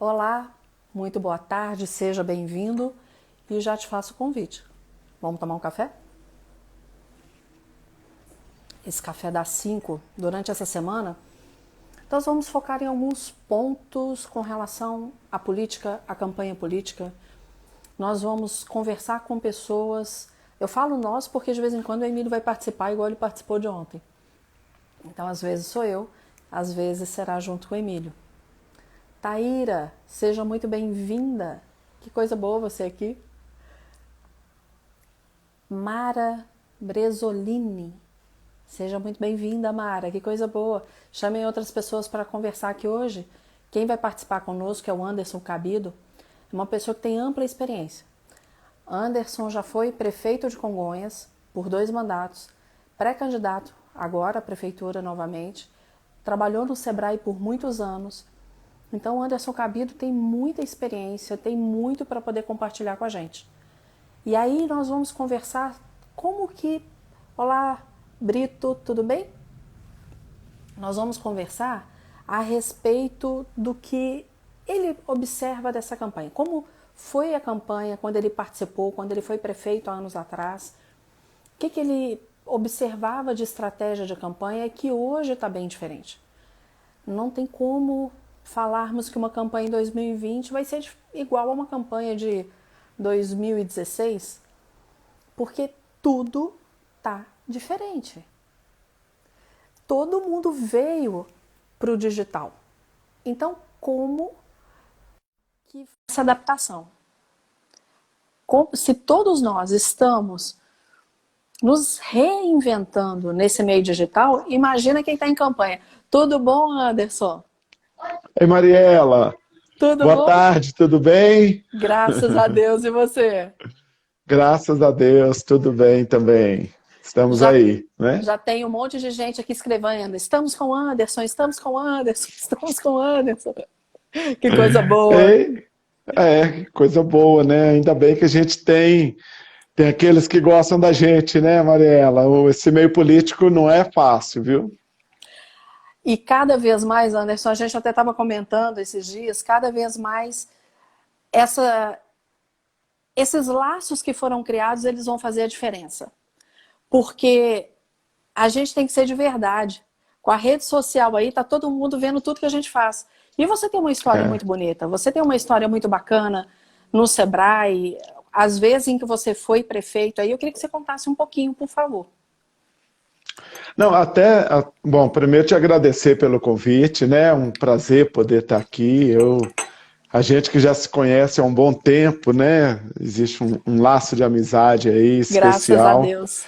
Olá, muito boa tarde, seja bem-vindo e já te faço o convite. Vamos tomar um café? Esse café dá 5. Durante essa semana, nós vamos focar em alguns pontos com relação à política, à campanha política. Nós vamos conversar com pessoas. Eu falo nós porque de vez em quando o Emílio vai participar igual ele participou de ontem. Então, às vezes sou eu, às vezes será junto com o Emílio. Taíra, seja muito bem-vinda. Que coisa boa você aqui. Mara Bresolini, seja muito bem-vinda, Mara. Que coisa boa. Chamei outras pessoas para conversar aqui hoje. Quem vai participar conosco é o Anderson Cabido, uma pessoa que tem ampla experiência. Anderson já foi prefeito de Congonhas por 2 mandatos, pré-candidato agora à prefeitura novamente, trabalhou no Sebrae por muitos anos. Então, o Anderson Cabido tem muita experiência, tem muito para poder compartilhar com a gente. E aí nós vamos conversar como que... Olá, Brito, tudo bem? Nós vamos conversar a respeito do que ele observa dessa campanha. Como foi a campanha quando ele participou, quando ele foi prefeito há anos atrás. O que ele observava de estratégia de campanha que hoje está bem diferente. Não tem como falarmos que uma campanha em 2020 vai ser igual a uma campanha de 2016, porque tudo tá diferente. Todo mundo veio para o digital. Então, como que essa adaptação? Se todos nós estamos nos reinventando nesse meio digital, imagina quem está em campanha. Tudo bom, Anderson? Oi, Mariela. Tudo Boa bom? tarde, tudo bem? Graças a Deus. E você? Graças a Deus, tudo bem também. Estamos Já, aí, né? já tem um monte de gente aqui escrevendo. Estamos com o Anderson, estamos com o Anderson, estamos com o Anderson. Que coisa boa. E, que coisa boa, né? Ainda bem que a gente tem aqueles que gostam da gente, né, Mariela? Esse meio político não é fácil, viu? E cada vez mais, Anderson, a gente até estava comentando esses dias, cada vez mais esses laços que foram criados, eles vão fazer a diferença. Porque a gente tem que ser de verdade. Com a rede social aí, tá todo mundo vendo tudo que a gente faz. E você tem uma história É. muito bonita, você tem uma história muito bacana no Sebrae, às vezes em que você foi prefeito, aí eu queria que você contasse um pouquinho, por favor. Não, bom, primeiro te agradecer pelo convite, né? É um prazer poder estar aqui. A gente que já se conhece há um bom tempo, né? Existe um laço de amizade aí Graças a especial. Deus.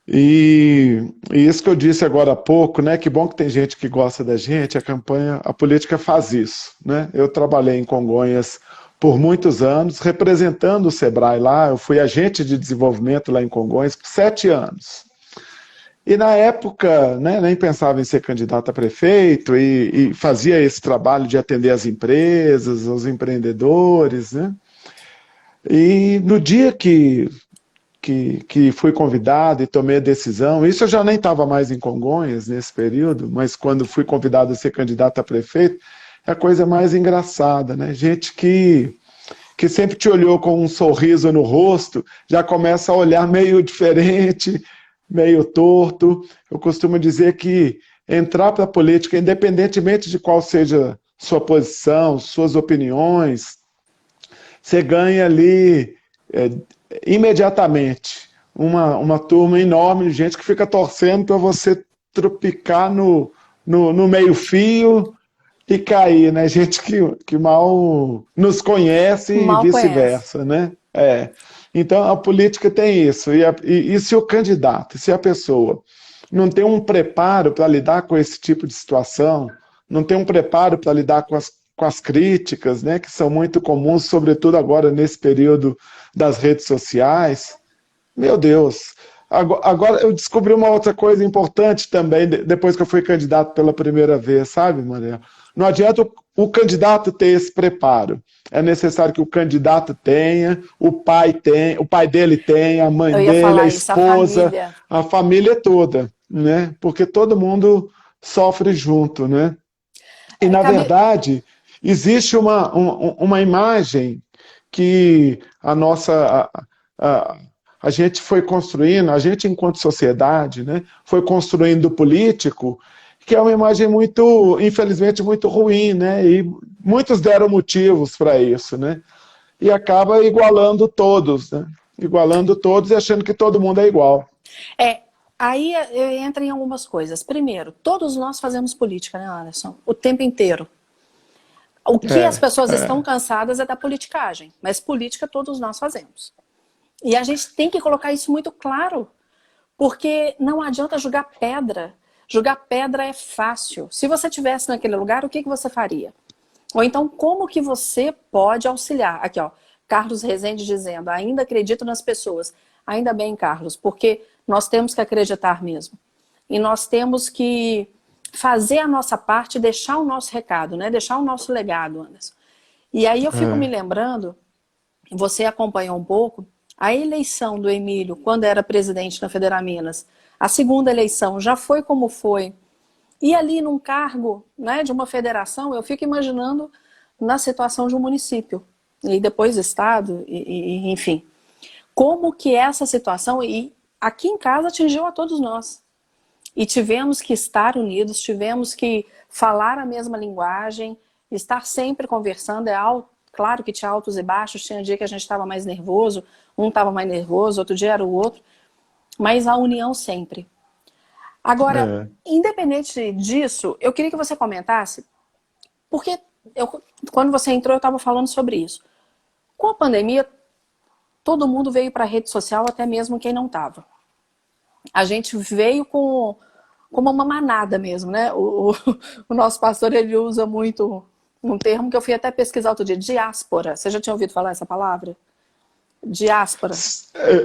E isso que eu disse agora há pouco, né? Que bom que tem gente que gosta da gente, a política faz isso, né? Eu trabalhei em Congonhas por muitos anos, representando o Sebrae lá, eu fui agente de desenvolvimento lá em Congonhas por 7 anos. E na época, né, nem pensava em ser candidato a prefeito e fazia esse trabalho de atender as empresas, os empreendedores, né? E no dia que fui convidado e tomei a decisão, isso eu já nem estava mais em Congonhas nesse período, mas quando fui convidado a ser candidato a prefeito, é a coisa mais engraçada, né? Gente que sempre te olhou com um sorriso no rosto, já começa a olhar meio diferente, meio torto. Eu costumo dizer que entrar para a política, independentemente de qual seja sua posição, suas opiniões, você ganha ali é, imediatamente uma turma enorme de gente que fica torcendo para você tropicar no meio-fio e cair, né? Gente que mal nos conhece e Mal conhece. vice-versa, né? Então a política tem isso. E se o candidato, se a pessoa não tem um preparo para lidar com esse tipo de situação, não tem um preparo para lidar com as críticas, né, que são muito comuns, sobretudo agora nesse período das redes sociais. Meu Deus! Agora eu descobri uma outra coisa importante também, depois que eu fui candidato pela primeira vez, sabe, Maria? Não adianta o candidato ter esse preparo. É necessário que o candidato tenha, o pai dele tenha, a mãe Eu ia dele, a falar isso, a esposa, família. a família toda, né? Porque todo mundo sofre junto, né? E É, na cabe... verdade, existe uma imagem que a gente foi construindo, a gente enquanto sociedade, né, foi construindo o político, que é uma imagem muito, infelizmente, muito ruim, né, e muitos deram motivos para isso, né, e acaba igualando todos, né, igualando todos e achando que todo mundo é igual. Aí entra em algumas coisas. Primeiro, todos nós fazemos política, né, Anderson? O tempo inteiro. O que as pessoas estão cansadas é da politicagem, mas política todos nós fazemos. E a gente tem que colocar isso muito claro, porque não adianta jogar pedra. Jogar pedra é fácil. Se você estivesse naquele lugar, o que você faria? Ou então, como que você pode auxiliar? Aqui, ó, Carlos Rezende dizendo, ainda acredito nas pessoas. Ainda bem, Carlos, porque nós temos que acreditar mesmo. E nós temos que fazer a nossa parte, deixar o nosso recado, né? Deixar o nosso legado, Anderson. E aí eu fico me lembrando, você acompanhou um pouco, a eleição do Emílio, quando era presidente na Federaminas, a segunda eleição já foi como foi. E ali num cargo, né, de uma federação, eu fico imaginando na situação de um município. E depois estado, enfim. Como que essa situação, e aqui em casa atingiu a todos nós. E tivemos que estar unidos, tivemos que falar a mesma linguagem, estar sempre conversando. Claro que tinha altos e baixos, tinha dia que a gente estava mais nervoso, um estava mais nervoso, outro dia era o outro, mas a união sempre. Agora, independente disso, eu queria que você comentasse, porque quando você entrou eu estava falando sobre isso. Com a pandemia, todo mundo veio para a rede social, até mesmo quem não estava. A gente veio com uma manada mesmo, né? O nosso pastor, ele usa muito um termo que eu fui até pesquisar outro dia, diáspora. Você já tinha ouvido falar essa palavra? Diáspora.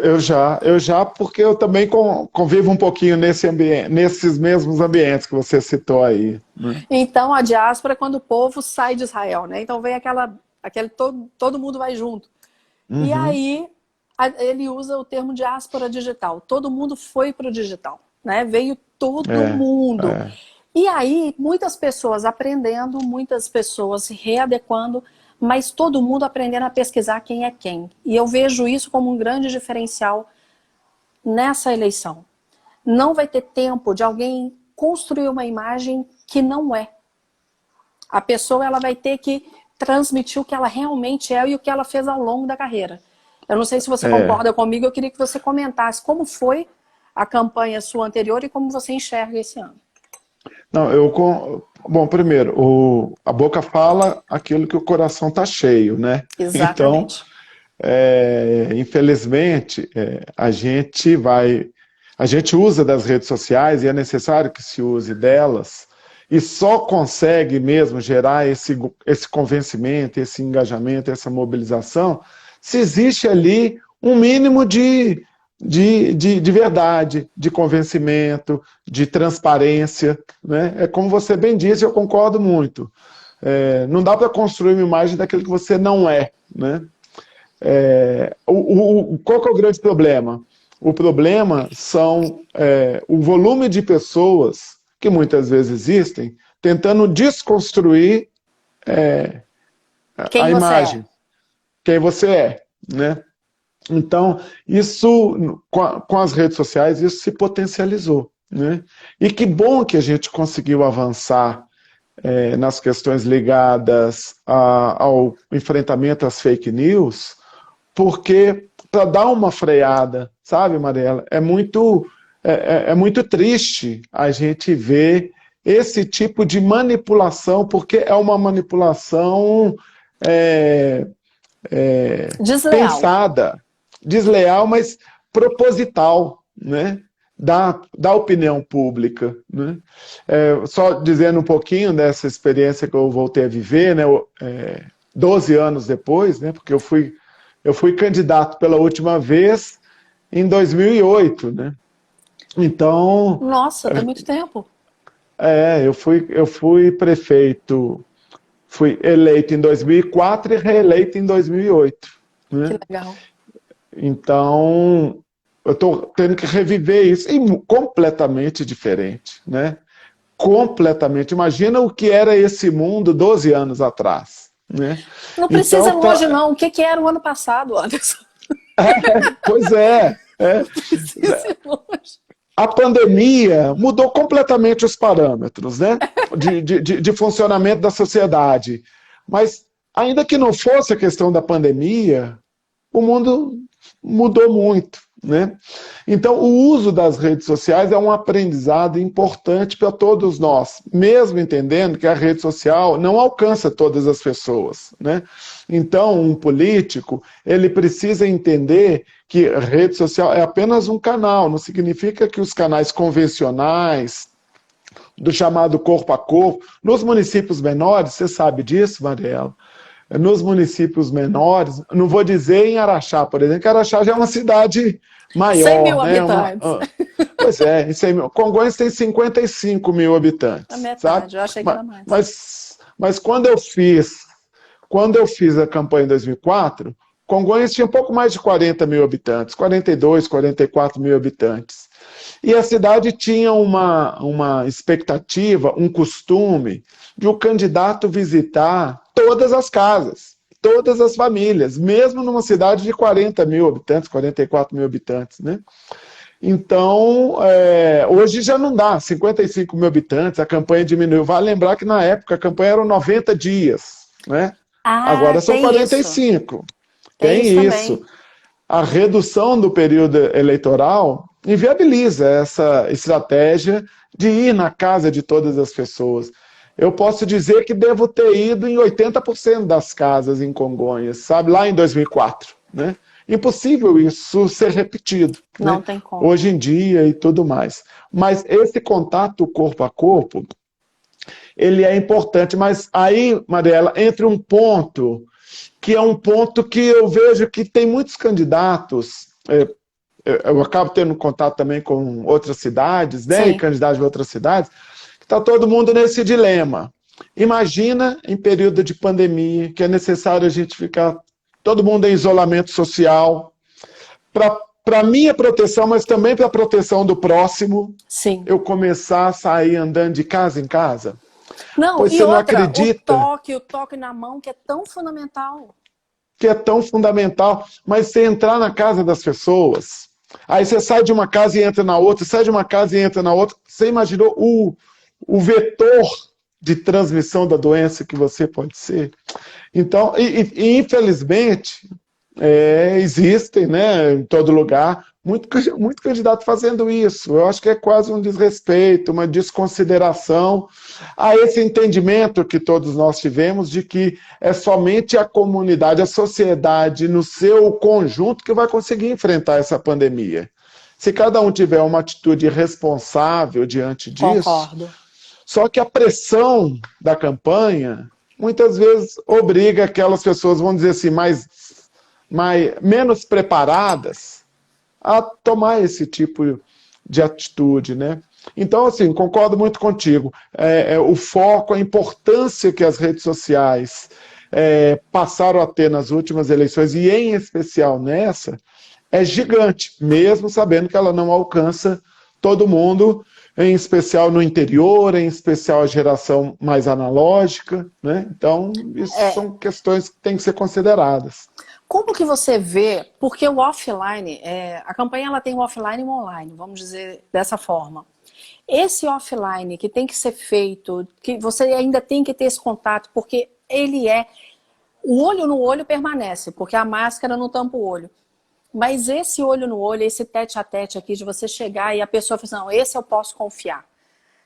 Eu já, porque eu também convivo um pouquinho nesses mesmos ambientes que você citou aí. Né? Então, a diáspora é quando o povo sai de Israel, né? Então vem todo mundo vai junto. Uhum. E aí, ele usa o termo diáspora digital. Todo mundo foi para o digital, né? Veio todo mundo. E aí, muitas pessoas aprendendo, muitas pessoas se readequando, mas todo mundo aprendendo a pesquisar quem é quem. E eu vejo isso como um grande diferencial nessa eleição. Não vai ter tempo de alguém construir uma imagem que não é. A pessoa, ela vai ter que transmitir o que ela realmente é e o que ela fez ao longo da carreira. Eu não sei se você concorda comigo, eu queria que você comentasse como foi a campanha sua anterior e como você enxerga esse ano. Não, bom, primeiro, a boca fala aquilo que o coração está cheio, né? Exatamente. Então, infelizmente, a gente usa das redes sociais e é necessário que se use delas e só consegue mesmo gerar esse convencimento, esse engajamento, essa mobilização, se existe ali um mínimo de verdade, de convencimento, de transparência. Né? É como você bem disse, eu concordo muito. Não dá para construir uma imagem daquilo que você não é. Né? Qual que é o grande problema? O problema são o volume de pessoas que muitas vezes existem tentando desconstruir a imagem. Quem você é. Né? Então, isso, com as redes sociais, isso se potencializou. Né? E que bom que a gente conseguiu avançar nas questões ligadas ao enfrentamento às fake news, porque para dar uma freada, sabe, Mariela, é muito triste a gente ver esse tipo de manipulação, porque é uma manipulação desleal. Pensada, desleal, mas proposital, né? Da opinião pública. Né? Só dizendo um pouquinho dessa experiência que eu voltei a viver, né? 12 anos depois, né? Porque eu fui candidato pela última vez em 2008, né? Então... Nossa, tem muito tempo. Eu fui prefeito, fui eleito em 2004 e reeleito em 2008. Né? Que legal. Então, eu estou tendo que reviver isso, e completamente diferente, né? completamente. Imagina o que era esse mundo 12 anos atrás, né? Não precisa ir Então, longe, não. O que que era o ano passado, Anderson? pois é. Não precisa ir longe. A pandemia mudou completamente os parâmetros, né, de funcionamento da sociedade. Mas, ainda que não fosse a questão da pandemia, o mundo mudou muito, né? Então, o uso das redes sociais é um aprendizado importante para todos nós, mesmo entendendo que a rede social não alcança todas as pessoas, né? Então, um político, ele precisa entender que a rede social é apenas um canal, não significa que os canais convencionais, do chamado corpo a corpo, nos municípios menores, você sabe disso, Mariela? Nos municípios menores, não vou dizer em Araxá, por exemplo, que Araxá já é uma cidade 100 maior, mil né? habitantes. Pois é, em 100 mil. Congonhas tem 55 mil A habitantes, sabe? metade, eu achei que era mais. Mas quando eu fiz a campanha em 2004, Congonhas tinha um pouco mais de 40 mil habitantes, 42, 44 mil habitantes. E a cidade tinha uma expectativa, um costume de o candidato visitar todas as casas, todas as famílias, mesmo numa cidade de 40 mil habitantes, 44 mil habitantes, né? Então, hoje já não dá, 55 mil habitantes, a campanha diminuiu. Vale lembrar que na época a campanha eram 90 dias, né? Ah, Agora são tem isso. 45. Tem isso Tem isso. também. A redução do período eleitoral inviabiliza essa estratégia de ir na casa de todas as pessoas. Eu posso dizer que devo ter ido em 80% das casas em Congonhas, sabe, lá em 2004, né? Impossível isso ser repetido, Não né? tem como. Hoje em dia e tudo mais. Mas esse contato corpo a corpo, ele é importante. Mas aí, Mariela, entra um ponto que é um ponto que eu vejo que tem muitos candidatos, eu acabo tendo contato também com outras cidades, né, e Sim. candidatos de outras cidades, que está todo mundo nesse dilema. Imagina em período de pandemia, que é necessário a gente ficar todo mundo em isolamento social, para minha proteção, mas também para a proteção do próximo, Sim. eu começar a sair andando de casa em casa. Não, Pois e você não outra, acredita o toque na mão, que é tão fundamental. que é tão fundamental, mas você entrar na casa das pessoas, aí você sai de uma casa e entra na outra, sai de uma casa e entra na outra, você imaginou o vetor de transmissão da doença que você pode ser? Então, infelizmente, existem, né, em todo lugar, muito candidato fazendo isso. Eu acho que é quase um desrespeito, uma desconsideração a esse entendimento que todos nós tivemos de que é somente a comunidade, a sociedade, no seu conjunto, que vai conseguir enfrentar essa pandemia. Se cada um tiver uma atitude responsável diante disso, Concordo. só que a pressão da campanha muitas vezes obriga aquelas pessoas, vamos dizer assim, menos preparadas a tomar esse tipo de atitude, né? Então, assim, concordo muito contigo. O foco, a importância que as redes sociais passaram a ter nas últimas eleições, e em especial nessa, é gigante, mesmo sabendo que ela não alcança todo mundo, em especial no interior, em especial a geração mais analógica, né? Então, isso são questões que têm que ser consideradas. Como que você vê, porque o offline, a campanha ela tem o offline e o online, vamos dizer dessa forma. Esse offline que tem que ser feito, que você ainda tem que ter esse contato, porque o olho no olho permanece, porque a máscara não tampa o olho. Mas esse olho no olho, esse tete a tete aqui, de você chegar e a pessoa falar assim, não, esse eu posso confiar.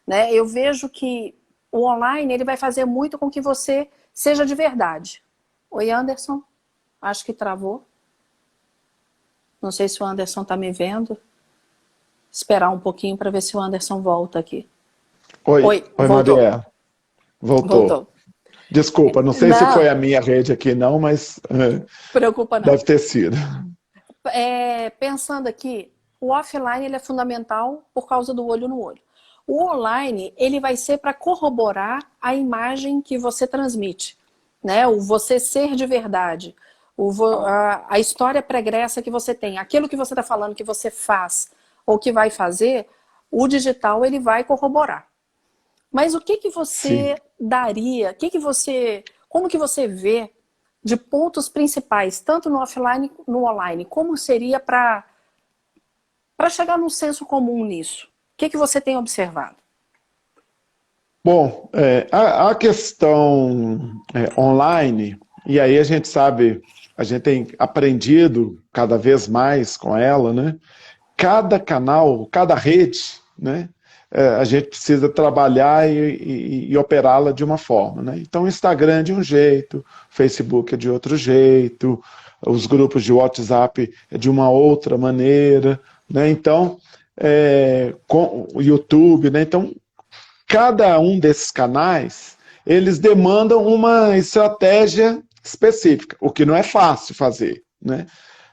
Né? Eu vejo que o online ele vai fazer muito com que você seja de verdade. Oi, Anderson? Acho que travou. Não sei se o Anderson está me vendo. Esperar um pouquinho para ver se o Anderson volta aqui. Oi, voltou. Mariela. Voltou. Desculpa, não sei se foi a minha rede aqui não, mas preocupa não. Deve ter sido. Pensando aqui, o offline ele é fundamental por causa do olho no olho. O online ele vai ser para corroborar a imagem que você transmite, né? O você ser de verdade, a história pregressa que você tem, aquilo que você está falando que você faz ou que vai fazer, o digital ele vai corroborar. Mas o que que sim. você daria, como que você vê de pontos principais, tanto no offline no online, como seria para chegar num senso comum nisso? O que que você tem observado? Bom, a questão online, e aí a gente sabe, a gente tem aprendido cada vez mais com ela, né? Cada canal, cada rede, né? A gente precisa trabalhar e operá-la de uma forma, né? Então, o Instagram é de um jeito, Facebook é de outro jeito, os grupos de WhatsApp é de uma outra maneira, né? Então, com o YouTube, né? Então, cada um desses canais, eles demandam uma estratégia específica, o que não é fácil fazer, né?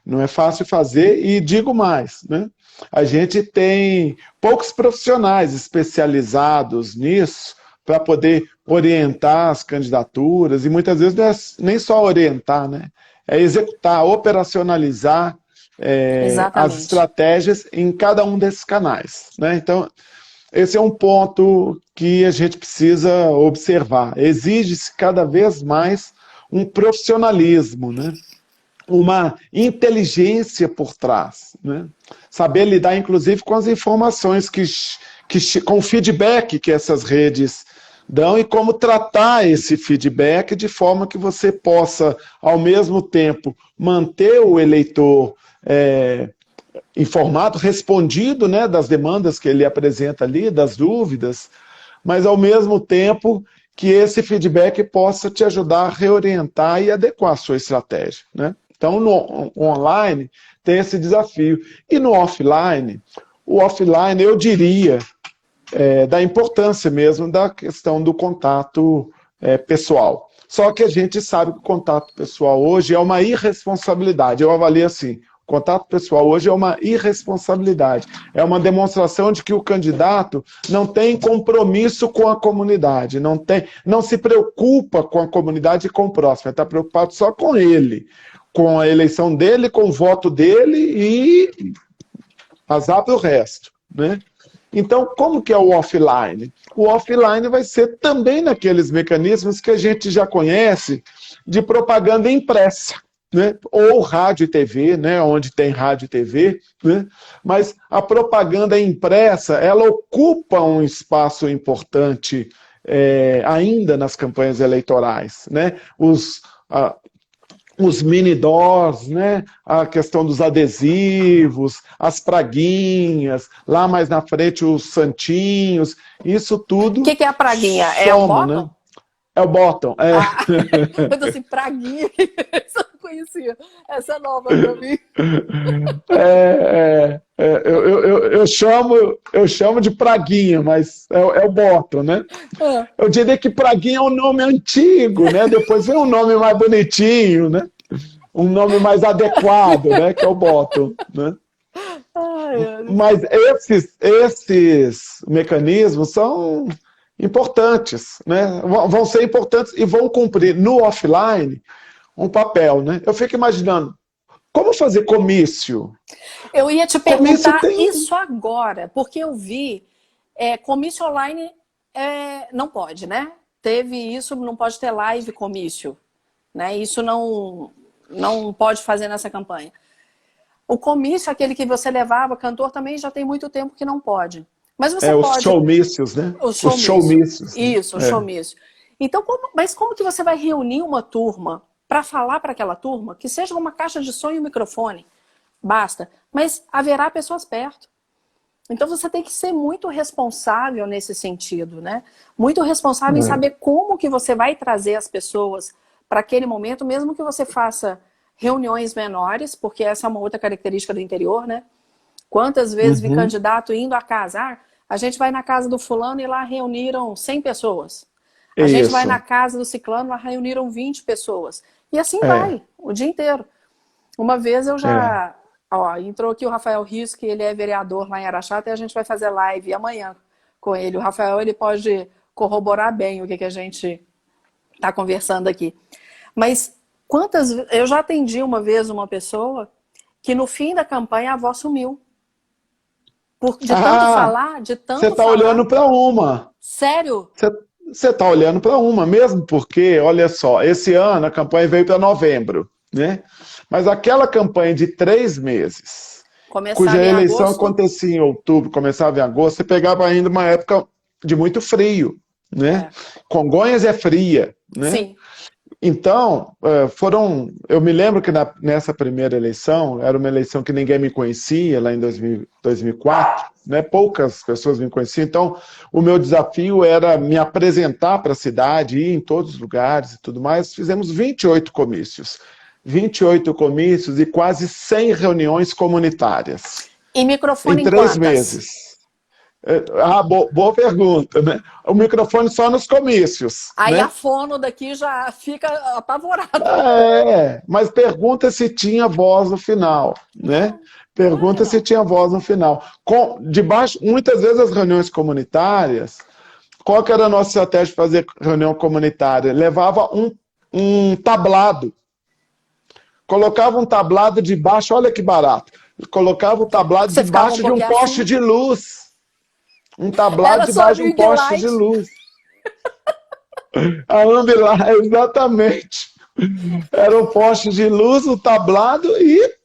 Não é fácil fazer e digo mais, né? A gente tem poucos profissionais especializados nisso para poder orientar as candidaturas e muitas vezes não é nem só orientar, né? É executar, operacionalizar as Exatamente. estratégias em cada um desses canais, né? Então, esse é um ponto que a gente precisa observar. Exige-se cada vez mais um profissionalismo, né? Uma inteligência por trás, né? Saber lidar, inclusive, com as informações com o feedback que essas redes dão e como tratar esse feedback de forma que você possa, ao mesmo tempo, manter o eleitor informado, respondido, né, das demandas que ele apresenta ali, das dúvidas, mas ao mesmo tempo que esse feedback possa te ajudar a reorientar e adequar a sua estratégia, né? Então, no online tem esse desafio. E no offline, o offline, eu diria, da importância mesmo da questão do contato pessoal. Só que a gente sabe que o contato pessoal hoje é uma irresponsabilidade. Eu avalio assim, o contato pessoal hoje é uma irresponsabilidade. É uma demonstração de que o candidato não tem compromisso com a comunidade, não se preocupa com a comunidade e com o próximo, ele está preocupado só com ele, com a eleição dele, com o voto dele e azar para o resto, né? Então, como que é o offline? O offline vai ser também naqueles mecanismos que a gente já conhece de propaganda impressa, né? Ou rádio e TV, né? Onde tem rádio e TV, né? Mas a propaganda impressa, ela ocupa um espaço importante ainda nas campanhas eleitorais, né? Os mini doors, né? A questão dos adesivos, as praguinhas, lá mais na frente os santinhos, isso O tudo que que é a praguinha? É o soma, né? bottom? É o bottom, Ah, eu tô assim, praguinha, essa eu não conhecia. Essa é nova pra mim. eu chamo de praguinha, mas é o bottom, né? Ah, Eu diria que praguinha é um nome antigo, né? Depois vem um nome mais bonitinho, né? Um nome mais adequado, né? Que é o bottom, né? ai, Mas esses mecanismos são importantes, né? Vão ser importantes e vão cumprir no offline um papel, né? Eu fico imaginando, como fazer comício? eu ia te Comício perguntar tem... isso agora, porque eu vi comício online não pode, né? Teve isso, não pode ter live comício, né? Isso não pode fazer nessa campanha. O comício, aquele que você levava, cantor, também já tem muito tempo que não pode. Mas você os pode, showmícios, né? o Os showmício. showmícios, né? Isso, o showmício. Então, mas como que você vai reunir uma turma para falar para aquela turma que seja uma caixa de som e um microfone? Basta. Mas haverá pessoas perto. Então você tem que ser muito responsável nesse sentido, né? Muito responsável em saber como que você vai trazer as pessoas para aquele momento, mesmo que você faça reuniões menores, porque essa é uma outra característica do interior, né? Quantas vezes vi Uhum. candidato indo à casa, a gente vai na casa do fulano e lá reuniram 100 pessoas. A gente vai na Isso. casa do ciclano, lá reuniram 20 pessoas. E assim É, vai, o dia inteiro. Uma vez eu é. já... Ó, entrou aqui o Rafael Rios, que ele é vereador lá em Araxá, até a gente vai fazer live amanhã com ele. O Rafael, ele pode corroborar bem o que a gente está conversando aqui. Mas eu já atendi uma vez uma pessoa que no fim da campanha a voz sumiu. De tanto Ah, falar, de você tanto está olhando falar. para uma. Sério? Você está olhando para uma, mesmo porque, olha só, esse ano a campanha veio para novembro, né? Mas aquela campanha de 3 meses, cuja Começava em eleição agosto? acontecia em outubro, começava em agosto, você pegava ainda uma época de muito frio, né? É. Congonhas é fria, né? Sim. Então, eu me lembro que nessa primeira eleição, era uma eleição que ninguém me conhecia, lá em 2004, né? Poucas pessoas me conheciam, então o meu desafio era me apresentar para a cidade, ir em todos os lugares e tudo mais. Fizemos 28 comícios, 28 comícios e quase 100 reuniões comunitárias, E em microfone em 3 meses. quantas? Boa pergunta, né? O microfone só nos comícios, Aí a né? fono daqui já fica apavorada. Mas pergunta se tinha voz no final, né? Claro que Pergunta se não. tinha voz no final. Debaixo, muitas vezes as reuniões comunitárias, qual que era a nossa estratégia para fazer reunião comunitária? Levava um tablado, colocava um tablado debaixo, olha que barato, colocava o tablado Você ficava um debaixo de um pouquinho poste assim. de luz, um tablado Era só debaixo de um ring poste de light. luz. A Ambilight, exatamente. Era um poste de luz, o tablado e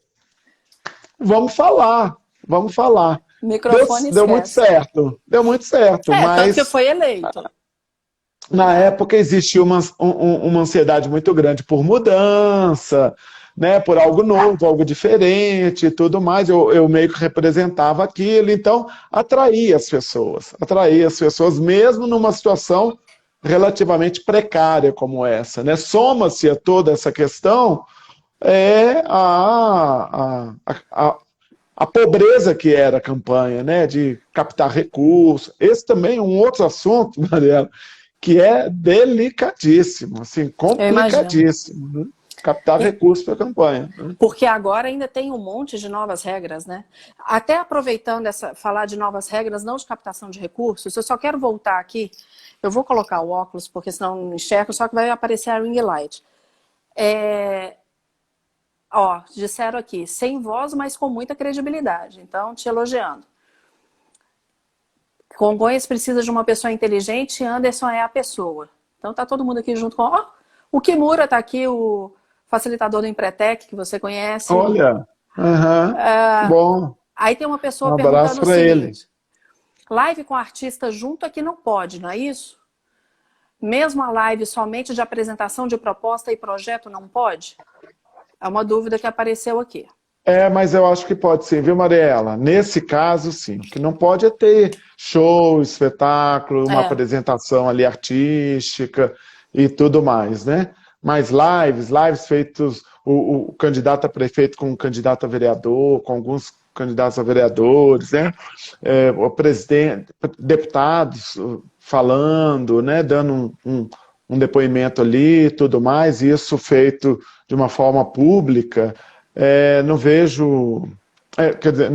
vamos falar, vamos falar. Microfone Deu muito esquece. certo, deu muito certo, É, tanto que mas foi eleito. na É. época existia uma ansiedade muito grande por mudança, né, por algo novo, algo diferente e tudo mais. Eu meio que representava aquilo, então atraía as pessoas mesmo numa situação relativamente precária como essa, né? Soma-se a toda essa questão a pobreza que era a campanha, né, de captar recursos. Esse também é um outro assunto, Mariela, que é delicadíssimo, assim, Eu imagino. complicadíssimo, né? Captar recursos para a campanha. Né? Porque agora ainda tem um monte de novas regras, né? Até aproveitando falar de novas regras, não de captação de recursos, eu só quero voltar aqui. Eu vou colocar o óculos, porque senão não enxergo, só que vai aparecer a ring light. Ó, disseram aqui, sem voz, mas com muita credibilidade. Então, te elogiando. Congonhas precisa de uma pessoa inteligente, Anderson é a pessoa. Então tá todo mundo aqui junto com... Ó, o Kimura tá aqui, o facilitador do Empretec, que você conhece. Olha, que bom. Aí tem uma Um pessoa abraço perguntando o para ele. seguinte, live com artista junto aqui não pode, não é isso? Mesmo a live somente de apresentação de proposta e projeto não pode? É uma dúvida que apareceu aqui. Mas eu acho que pode sim, viu, Mariela? Nesse caso, sim. O que não pode é ter show, espetáculo, uma É, apresentação ali artística e tudo mais, né? Mas lives feitos, o candidato a prefeito com o candidato a vereador, com alguns candidatos a vereadores, né? O presidente, deputados falando, né? Dando um depoimento ali e tudo mais, e isso feito de uma forma pública. Não vejo. Quer dizer,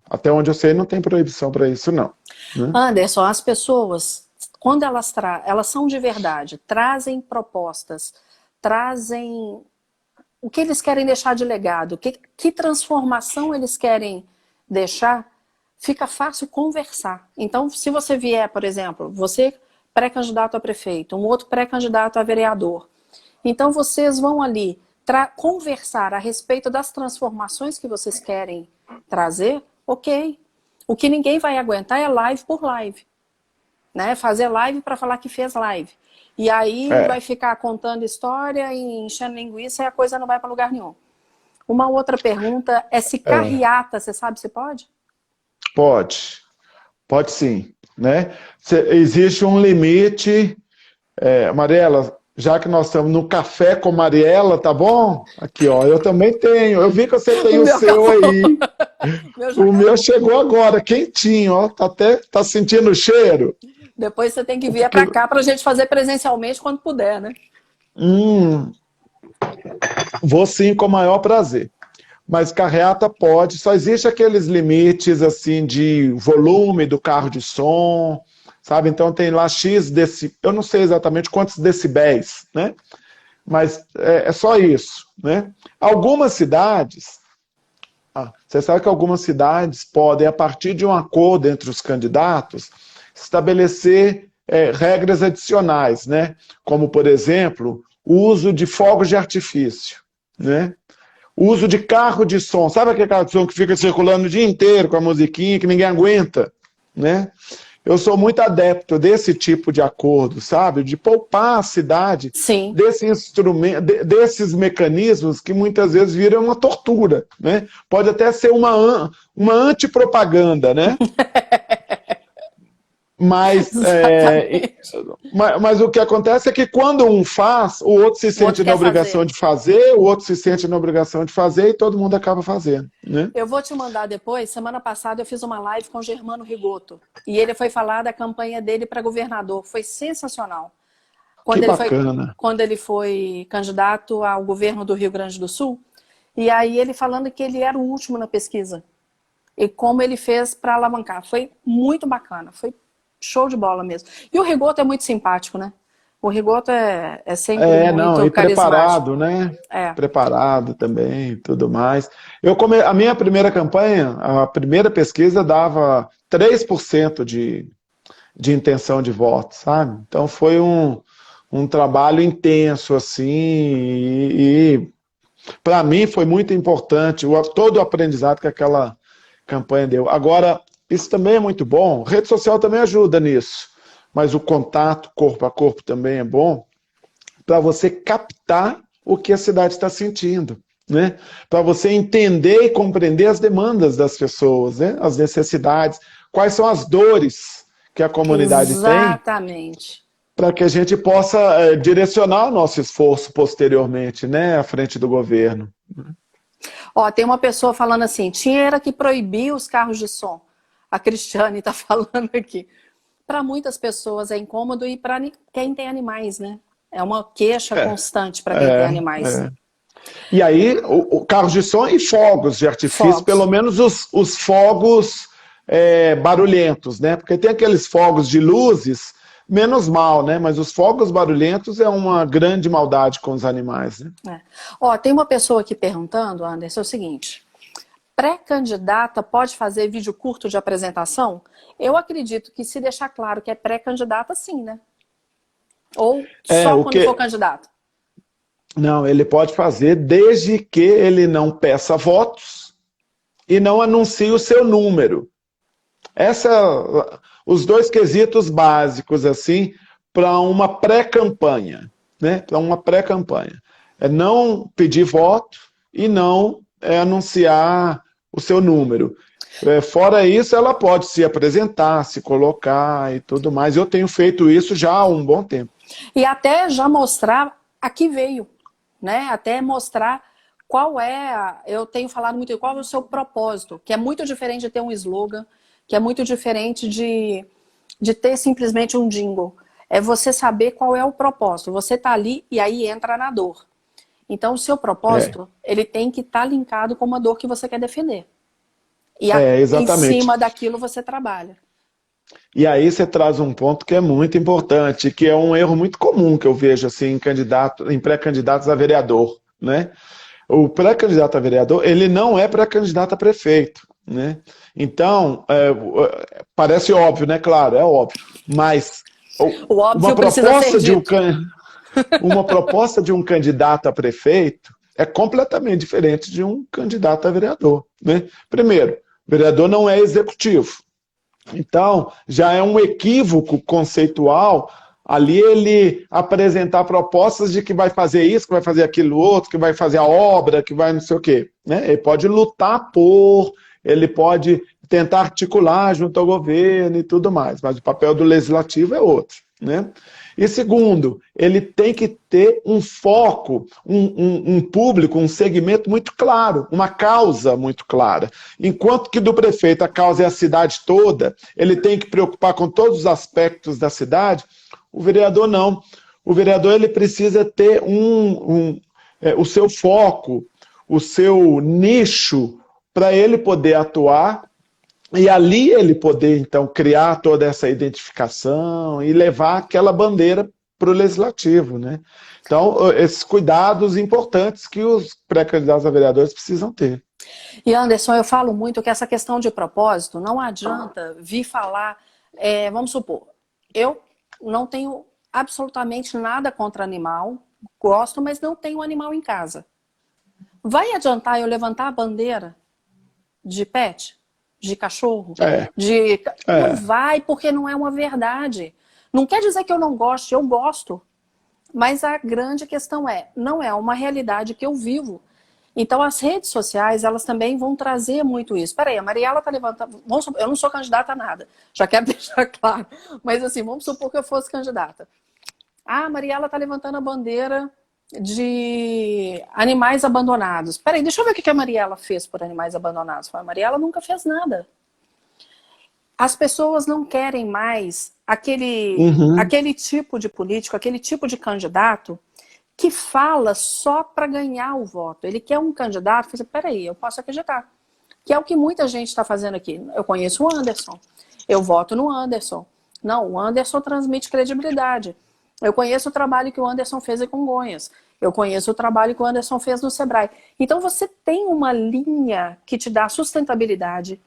até onde eu sei, não tem proibição para isso, não. Né? Anderson, as pessoas, quando elas são de verdade, trazem propostas, trazem o que eles querem deixar de legado, que transformação eles querem deixar, fica fácil conversar. Então, se você vier, por exemplo, você pré-candidato a prefeito, um outro pré-candidato a vereador, então vocês vão ali conversar a respeito das transformações que vocês querem trazer, ok. O que ninguém vai aguentar é live por live. Né? Fazer live para falar que fez live. E aí vai ficar contando história e enchendo linguiça e a coisa não vai para lugar nenhum. Uma outra pergunta é se carreata, você sabe se pode? Pode sim. Né? Existe um limite, Mariela, já que nós estamos no café com Mariela, tá bom? Aqui, ó, eu também tenho. Eu vi que você tem o seu aí. O meu chegou agora, quentinho, ó. Tá sentindo o cheiro? Depois você tem que vir para cá para a gente fazer presencialmente quando puder, né? Vou sim, com o maior prazer. Mas carreata pode, só existe aqueles limites assim de volume do carro de som, sabe? Então tem lá X eu não sei exatamente quantos decibéis, né? Mas é só isso, né? Algumas cidades, você sabe que algumas cidades podem, a partir de um acordo entre os candidatos, estabelecer regras adicionais, né? Como, por exemplo, o uso de fogos de artifício, né? O uso de carro de som. Sabe aquele carro de som que fica circulando o dia inteiro com a musiquinha que ninguém aguenta, né? Eu sou muito adepto desse tipo de acordo, sabe? De poupar a cidade Sim. desse instrumento, desses mecanismos que muitas vezes viram uma tortura, né? Pode até ser uma antipropaganda, né? Mas, mas o que acontece é que quando um faz, o outro se sente na obrigação de fazer, o outro se sente na obrigação de fazer e todo mundo acaba fazendo, né? Eu vou te mandar depois. Semana passada eu fiz uma live com o Germano Rigoto e ele foi falar da campanha dele para governador. Foi sensacional. Quando ele foi candidato ao governo do Rio Grande do Sul, e aí ele falando que ele era o último na pesquisa e como ele fez para alavancar. Foi muito bacana, foi show de bola mesmo. E o Rigoto é muito simpático, né? O Rigoto é sempre muito preparado, né? Preparado também, tudo mais. A minha primeira campanha, a primeira pesquisa dava 3% de intenção de voto, sabe? Então foi um trabalho intenso, assim, e para mim foi muito importante todo o aprendizado que aquela campanha deu. Agora, isso também é muito bom, rede social também ajuda nisso, mas o contato corpo a corpo também é bom para você captar o que a cidade está sentindo, né? Para você entender e compreender as demandas das pessoas, né? As necessidades, quais são as dores que a comunidade tem. Exatamente. Para que a gente possa direcionar o nosso esforço posteriormente, né, à frente do governo. Ó, tem uma pessoa falando assim, tinha que proibir os carros de som. A Cristiane está falando aqui. Para muitas pessoas é incômodo e para quem tem animais, né? É uma queixa constante para quem tem animais. E aí, o carros de som e fogos de artifício, pelo menos os fogos barulhentos, né? Porque tem aqueles fogos de luzes, menos mal, né? Mas os fogos barulhentos é uma grande maldade com os animais, né? Ó, tem uma pessoa aqui perguntando, Anderson, é o seguinte. Pré-candidata pode fazer vídeo curto de apresentação? Eu acredito que se deixar claro que é pré-candidata, sim, né? Ou só quando for candidato? Não, ele pode fazer desde que ele não peça votos e não anuncie o seu número. Os dois quesitos básicos, assim, para uma pré-campanha, né? Para uma pré-campanha. É não pedir voto e não anunciar o seu número. Fora isso, ela pode se apresentar, se colocar e tudo mais. Eu tenho feito isso já há um bom tempo. E até já mostrar a que veio, né? Até mostrar qual eu tenho falado muito, qual é o seu propósito, que é muito diferente de ter um slogan, que é muito diferente de ter simplesmente um jingle. É você saber qual é o propósito. Você tá ali e aí entra na dor. Então, o seu propósito, ele tem que estar linkado com uma dor que você quer defender. E exatamente. Em cima daquilo você trabalha. E aí você traz um ponto que é muito importante, que é um erro muito comum que eu vejo assim, em pré-candidatos a vereador, né? O pré-candidato a vereador, ele não é pré-candidato a prefeito, né? Então, parece óbvio, né? Claro, é óbvio. Mas o óbvio precisa ser dito. Uma proposta de um candidato a prefeito é completamente diferente de um candidato a vereador, né? Primeiro, vereador não é executivo. Então, já é um equívoco conceitual ali ele apresentar propostas de que vai fazer isso, que vai fazer aquilo outro, que vai fazer a obra, que vai não sei o quê, né? Ele pode lutar ele pode tentar articular junto ao governo e tudo mais, mas o papel do legislativo é outro, né? E segundo, ele tem que ter um foco, um público, um segmento muito claro, uma causa muito clara. Enquanto que do prefeito a causa é a cidade toda, ele tem que preocupar com todos os aspectos da cidade, o vereador não. O vereador ele precisa ter o seu foco, o seu nicho, para ele poder atuar e ali ele poder, então, criar toda essa identificação e levar aquela bandeira para o legislativo, né? Então, esses cuidados importantes que os pré-candidatos a vereadores precisam ter. E Anderson, eu falo muito que essa questão de propósito, não adianta vir falar Vamos supor, eu não tenho absolutamente nada contra animal, gosto, mas não tenho animal em casa. Vai adiantar eu levantar a bandeira de pet? De cachorro? É, Não é, vai, porque não é uma verdade. Não quer dizer que eu não goste, eu gosto. Mas a grande questão não é uma realidade que eu vivo. Então as redes sociais, elas também vão trazer muito isso. Peraí, a Mariela tá levantando... Eu não sou candidata a nada, já quero deixar claro. Mas assim, vamos supor que eu fosse candidata. Ah, a Mariela tá levantando a bandeira de animais abandonados. Peraí, deixa eu ver o que a Mariela fez por animais abandonados. A Mariela nunca fez nada. As pessoas não querem mais uhum, aquele tipo de político, aquele tipo de candidato que fala só para ganhar o voto. Ele quer um candidato que diz, peraí, eu posso acreditar. Que é o que muita gente está fazendo aqui. Eu conheço o Anderson, eu voto no Anderson. Não, o Anderson transmite credibilidade. Eu conheço o trabalho que o Anderson fez em Congonhas. Eu conheço o trabalho que o Anderson fez no Sebrae. Então você tem uma linha que te dá sustentabilidade,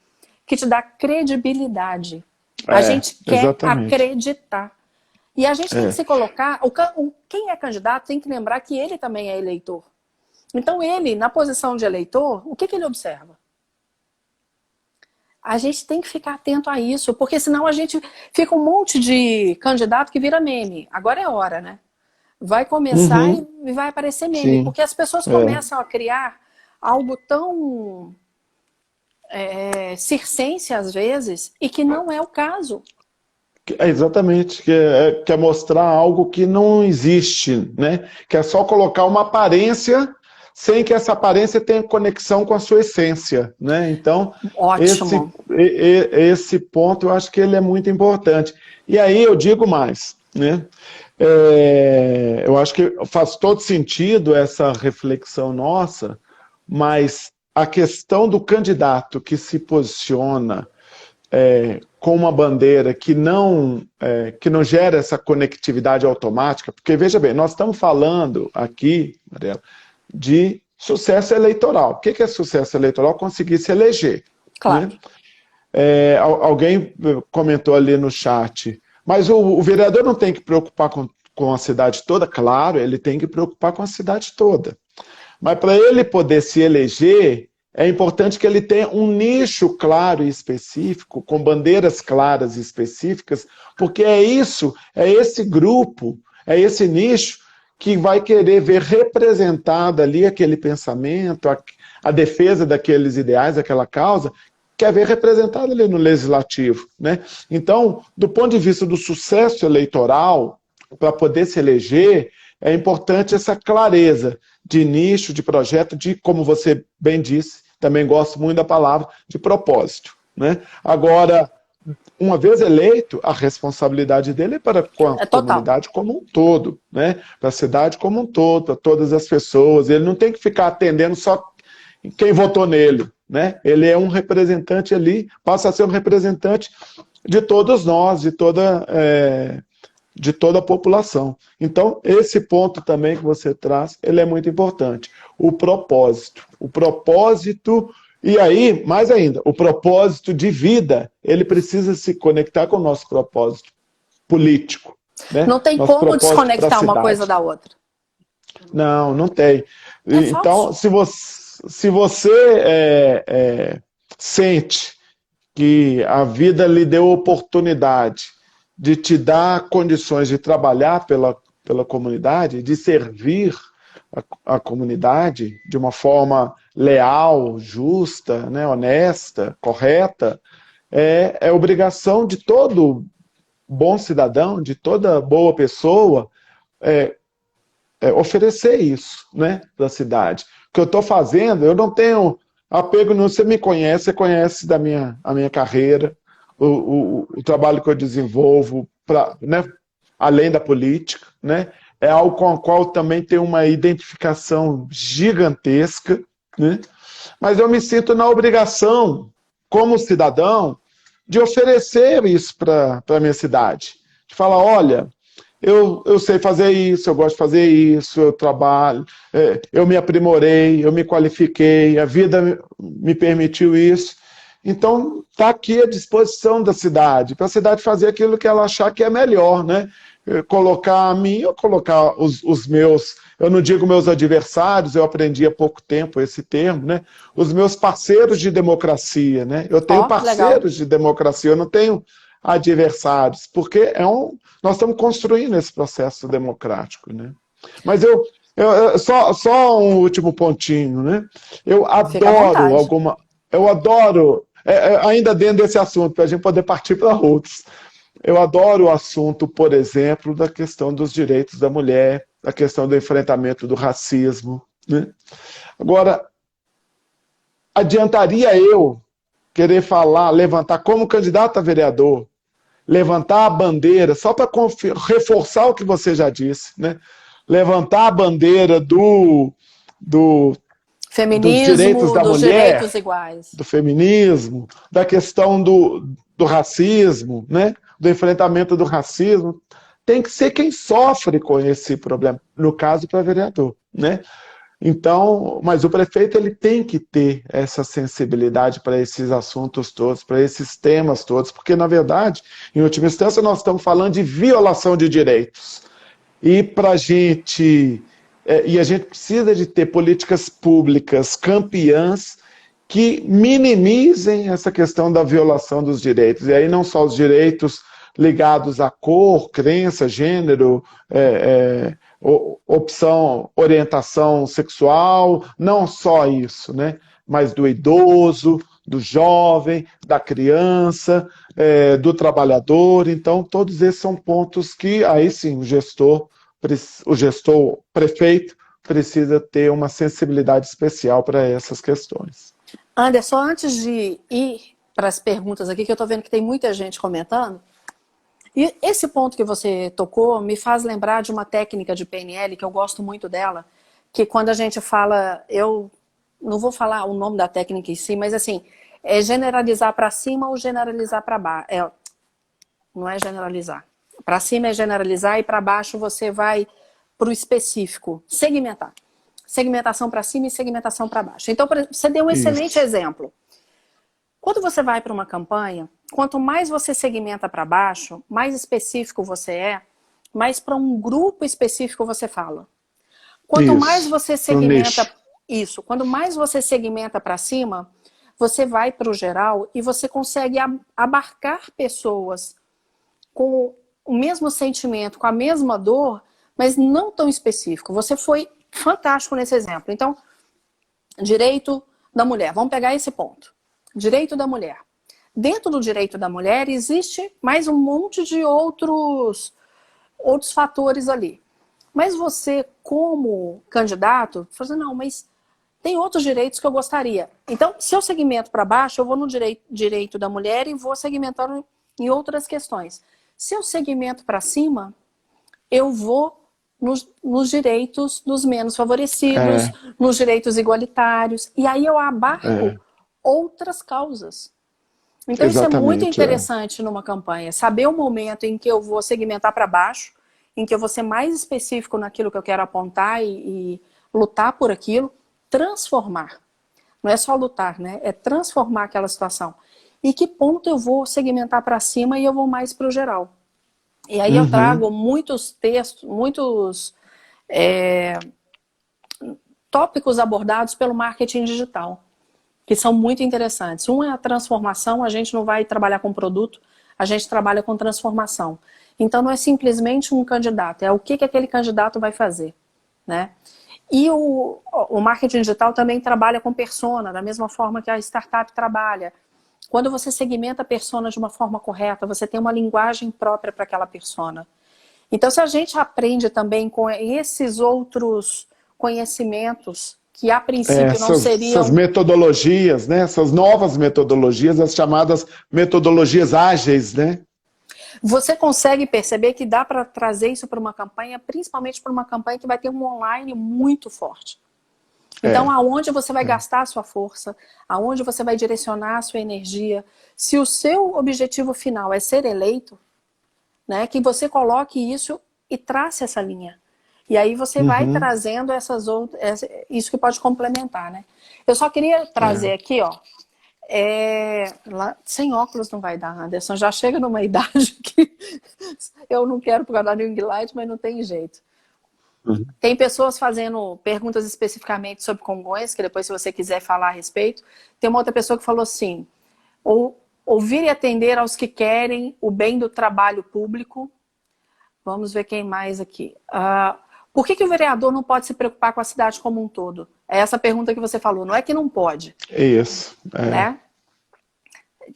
que te dá credibilidade. A gente quer exatamente. acreditar. E a gente tem que É. se colocar... Quem é candidato tem que lembrar que ele também é eleitor. Então ele, na posição de eleitor, o que ele observa? A gente tem que ficar atento a isso, porque senão a gente fica um monte de candidato que vira meme. Agora é hora, né? Vai começar Uhum, e vai aparecer meme, sim. porque as pessoas É. começam a criar algo tão circense às vezes, e que não é o caso. Exatamente, que é mostrar algo que não existe, né? Que é só colocar uma aparência sem que essa aparência tenha conexão com a sua essência, né? Então, Ótimo. esse ponto eu acho que ele é muito importante. E aí eu digo mais, né? Eu acho que faz todo sentido essa reflexão nossa, mas a questão do candidato que se posiciona com uma bandeira que não gera essa conectividade automática, porque veja bem, nós estamos falando aqui, Mariela, de sucesso eleitoral. O que é sucesso eleitoral? Conseguir se eleger. Claro. Né? Alguém comentou ali no chat, mas o vereador não tem que preocupar com a cidade toda? Claro, ele tem que preocupar com a cidade toda. Mas para ele poder se eleger, é importante que ele tenha um nicho claro e específico, com bandeiras claras e específicas, porque é esse grupo, é esse nicho que vai querer ver representado ali aquele pensamento, a defesa daqueles ideais, daquela causa, quer ver representado ali no legislativo, né? Então, do ponto de vista do sucesso eleitoral, para poder se eleger, é importante essa clareza de nicho, de projeto, de, como você bem disse, também gosto muito da palavra, de propósito. Né? Agora, uma vez eleito, a responsabilidade dele é para com a É total. comunidade como um todo, né? Para a cidade como um todo, para todas as pessoas. Ele não tem que ficar atendendo só quem votou nele. Né? Ele é um representante ali, passa a ser um representante de todos nós, de toda a população. Então, esse ponto também que você traz, ele é muito importante. O propósito. O propósito, e aí, mais ainda, o propósito de vida, ele precisa se conectar com o nosso propósito político, né? Não tem Nosso como propósito para a desconectar uma coisa cidade. da outra. Não, não tem. É Então, falso. se você sente que a vida lhe deu oportunidade de te dar condições de trabalhar pela comunidade, de servir a comunidade de uma forma leal, justa, né, honesta, correta, é obrigação de todo bom cidadão, de toda boa pessoa, oferecer isso, né, para a cidade. O que eu estou fazendo, eu não tenho apego nenhum. Você me conhece, você conhece a minha carreira, o trabalho que eu desenvolvo, né, além da política, né, é algo com o qual também tenho uma identificação gigantesca, né, mas eu me sinto na obrigação, como cidadão, de oferecer isso para a minha cidade. De falar, olha, eu sei fazer isso, eu gosto de fazer isso, eu trabalho, eu me aprimorei, eu me qualifiquei, a vida me permitiu isso. Então, está aqui à disposição da cidade, para a cidade fazer aquilo que ela achar que é melhor, né? Colocar a mim ou colocar os meus, eu não digo meus adversários, eu aprendi há pouco tempo esse termo, né? Os meus parceiros de democracia, né? Eu tenho Ó, legal. parceiros de democracia, eu não tenho adversários, porque nós estamos construindo esse processo democrático, né? Mas só um último pontinho, né? Eu Fica à adoro vontade. ainda dentro desse assunto, para a gente poder partir para outros. Eu adoro o assunto, por exemplo, da questão dos direitos da mulher, da questão do enfrentamento do racismo, né? Agora, adiantaria eu querer falar, levantar como candidato a vereador, levantar a bandeira, só para reforçar o que você já disse, né? Levantar a bandeira dos direitos Feminismo, da dos mulher, direitos iguais. do feminismo, da questão do racismo, né? Do enfrentamento do racismo, tem que ser quem sofre com esse problema, no caso para vereador, né? Então, mas o prefeito ele tem que ter essa sensibilidade para esses assuntos todos, para esses temas todos, porque na verdade, em última instância, nós estamos falando de violação de direitos. E para a gente precisa de ter políticas públicas campeãs que minimizem essa questão da violação dos direitos. E aí não só os direitos ligados à cor, crença, gênero, opção, orientação sexual, não só isso, né? Mas do idoso, do jovem, da criança, do trabalhador. Então, todos esses são pontos que, aí sim, o gestor prefeito precisa ter uma sensibilidade especial para essas questões. Anderson, antes de ir para as perguntas aqui, que eu estou vendo que tem muita gente comentando, e esse ponto que você tocou me faz lembrar de uma técnica de PNL, que eu gosto muito dela, que quando a gente fala, eu não vou falar o nome da técnica em si, mas assim, é generalizar para cima ou generalizar para baixo. Não é generalizar. Para cima é generalizar e para baixo você vai para o específico, segmentar. Segmentação para cima e segmentação para baixo. Então, você deu um excelente exemplo. Quando você vai para uma campanha, quanto mais você segmenta para baixo, mais específico você é, mais para um grupo específico você fala. Quanto mais você segmenta isso, quanto mais você segmenta para cima, você vai para o geral e você consegue abarcar pessoas com o mesmo sentimento, com a mesma dor, mas não tão específico. Você foi fantástico nesse exemplo. Então, direito da mulher. Vamos pegar esse ponto. Direito da mulher. Dentro do direito da mulher existe mais um monte de outros fatores ali. Mas você, como candidato, fala assim, não, mas tem outros direitos que eu gostaria. Então, se eu segmento para baixo, eu vou no direito da mulher e vou segmentando em outras questões. Se eu segmento para cima, eu vou nos direitos dos menos favorecidos, nos direitos igualitários, e aí eu abarco outras causas. Então exatamente, isso é muito interessante numa campanha, saber o momento em que eu vou segmentar para baixo, em que eu vou ser mais específico naquilo que eu quero apontar e lutar por aquilo, transformar. Não é só lutar, né? É transformar aquela situação. E que ponto eu vou segmentar para cima e eu vou mais para o geral. E aí eu trago muitos textos, muitos tópicos abordados pelo marketing digital, que são muito interessantes. Um é a transformação, a gente não vai trabalhar com produto, a gente trabalha com transformação. Então não é simplesmente um candidato, é o que aquele candidato vai fazer, né? E o marketing digital também trabalha com persona, da mesma forma que a startup trabalha. Quando você segmenta a persona de uma forma correta, você tem uma linguagem própria para aquela persona. Então, se a gente aprende também com esses outros conhecimentos, que a princípio não seriam... Essas metodologias, né? Essas novas metodologias, as chamadas metodologias ágeis, né? Você consegue perceber que dá para trazer isso para uma campanha, principalmente para uma campanha que vai ter um online muito forte. Então, aonde você vai gastar a sua força, aonde você vai direcionar a sua energia, se o seu objetivo final é ser eleito, né, que você coloque isso e trace essa linha. E aí você vai trazendo essas outras, isso que pode complementar, né? Eu só queria trazer aqui, ó, Lá, sem óculos não vai dar, Anderson. Já chega numa idade que eu não quero por causa da ring light, mas não tem jeito. Uhum. Tem pessoas fazendo perguntas especificamente sobre Congonhas, que depois, se você quiser falar a respeito. Tem uma outra pessoa que falou assim: ouvir e atender aos que querem o bem do trabalho público. Vamos ver quem mais aqui. Por que o vereador não pode se preocupar com a cidade como um todo? É essa pergunta que você falou. Não é que não pode. É isso. Né?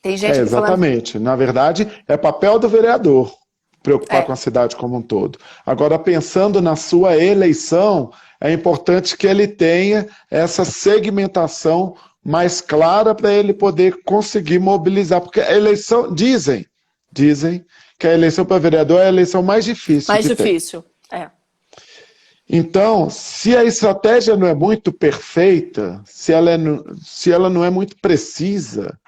Tem gente aqui exatamente. falando... Na verdade, é papel do vereador preocupar com a cidade como um todo. Agora, pensando na sua eleição, é importante que ele tenha essa segmentação mais clara para ele poder conseguir mobilizar. Porque a eleição, dizem que a eleição para vereador é a eleição mais difícil. Mais difícil, Então, se a estratégia não é muito perfeita, se ela não é muito precisa,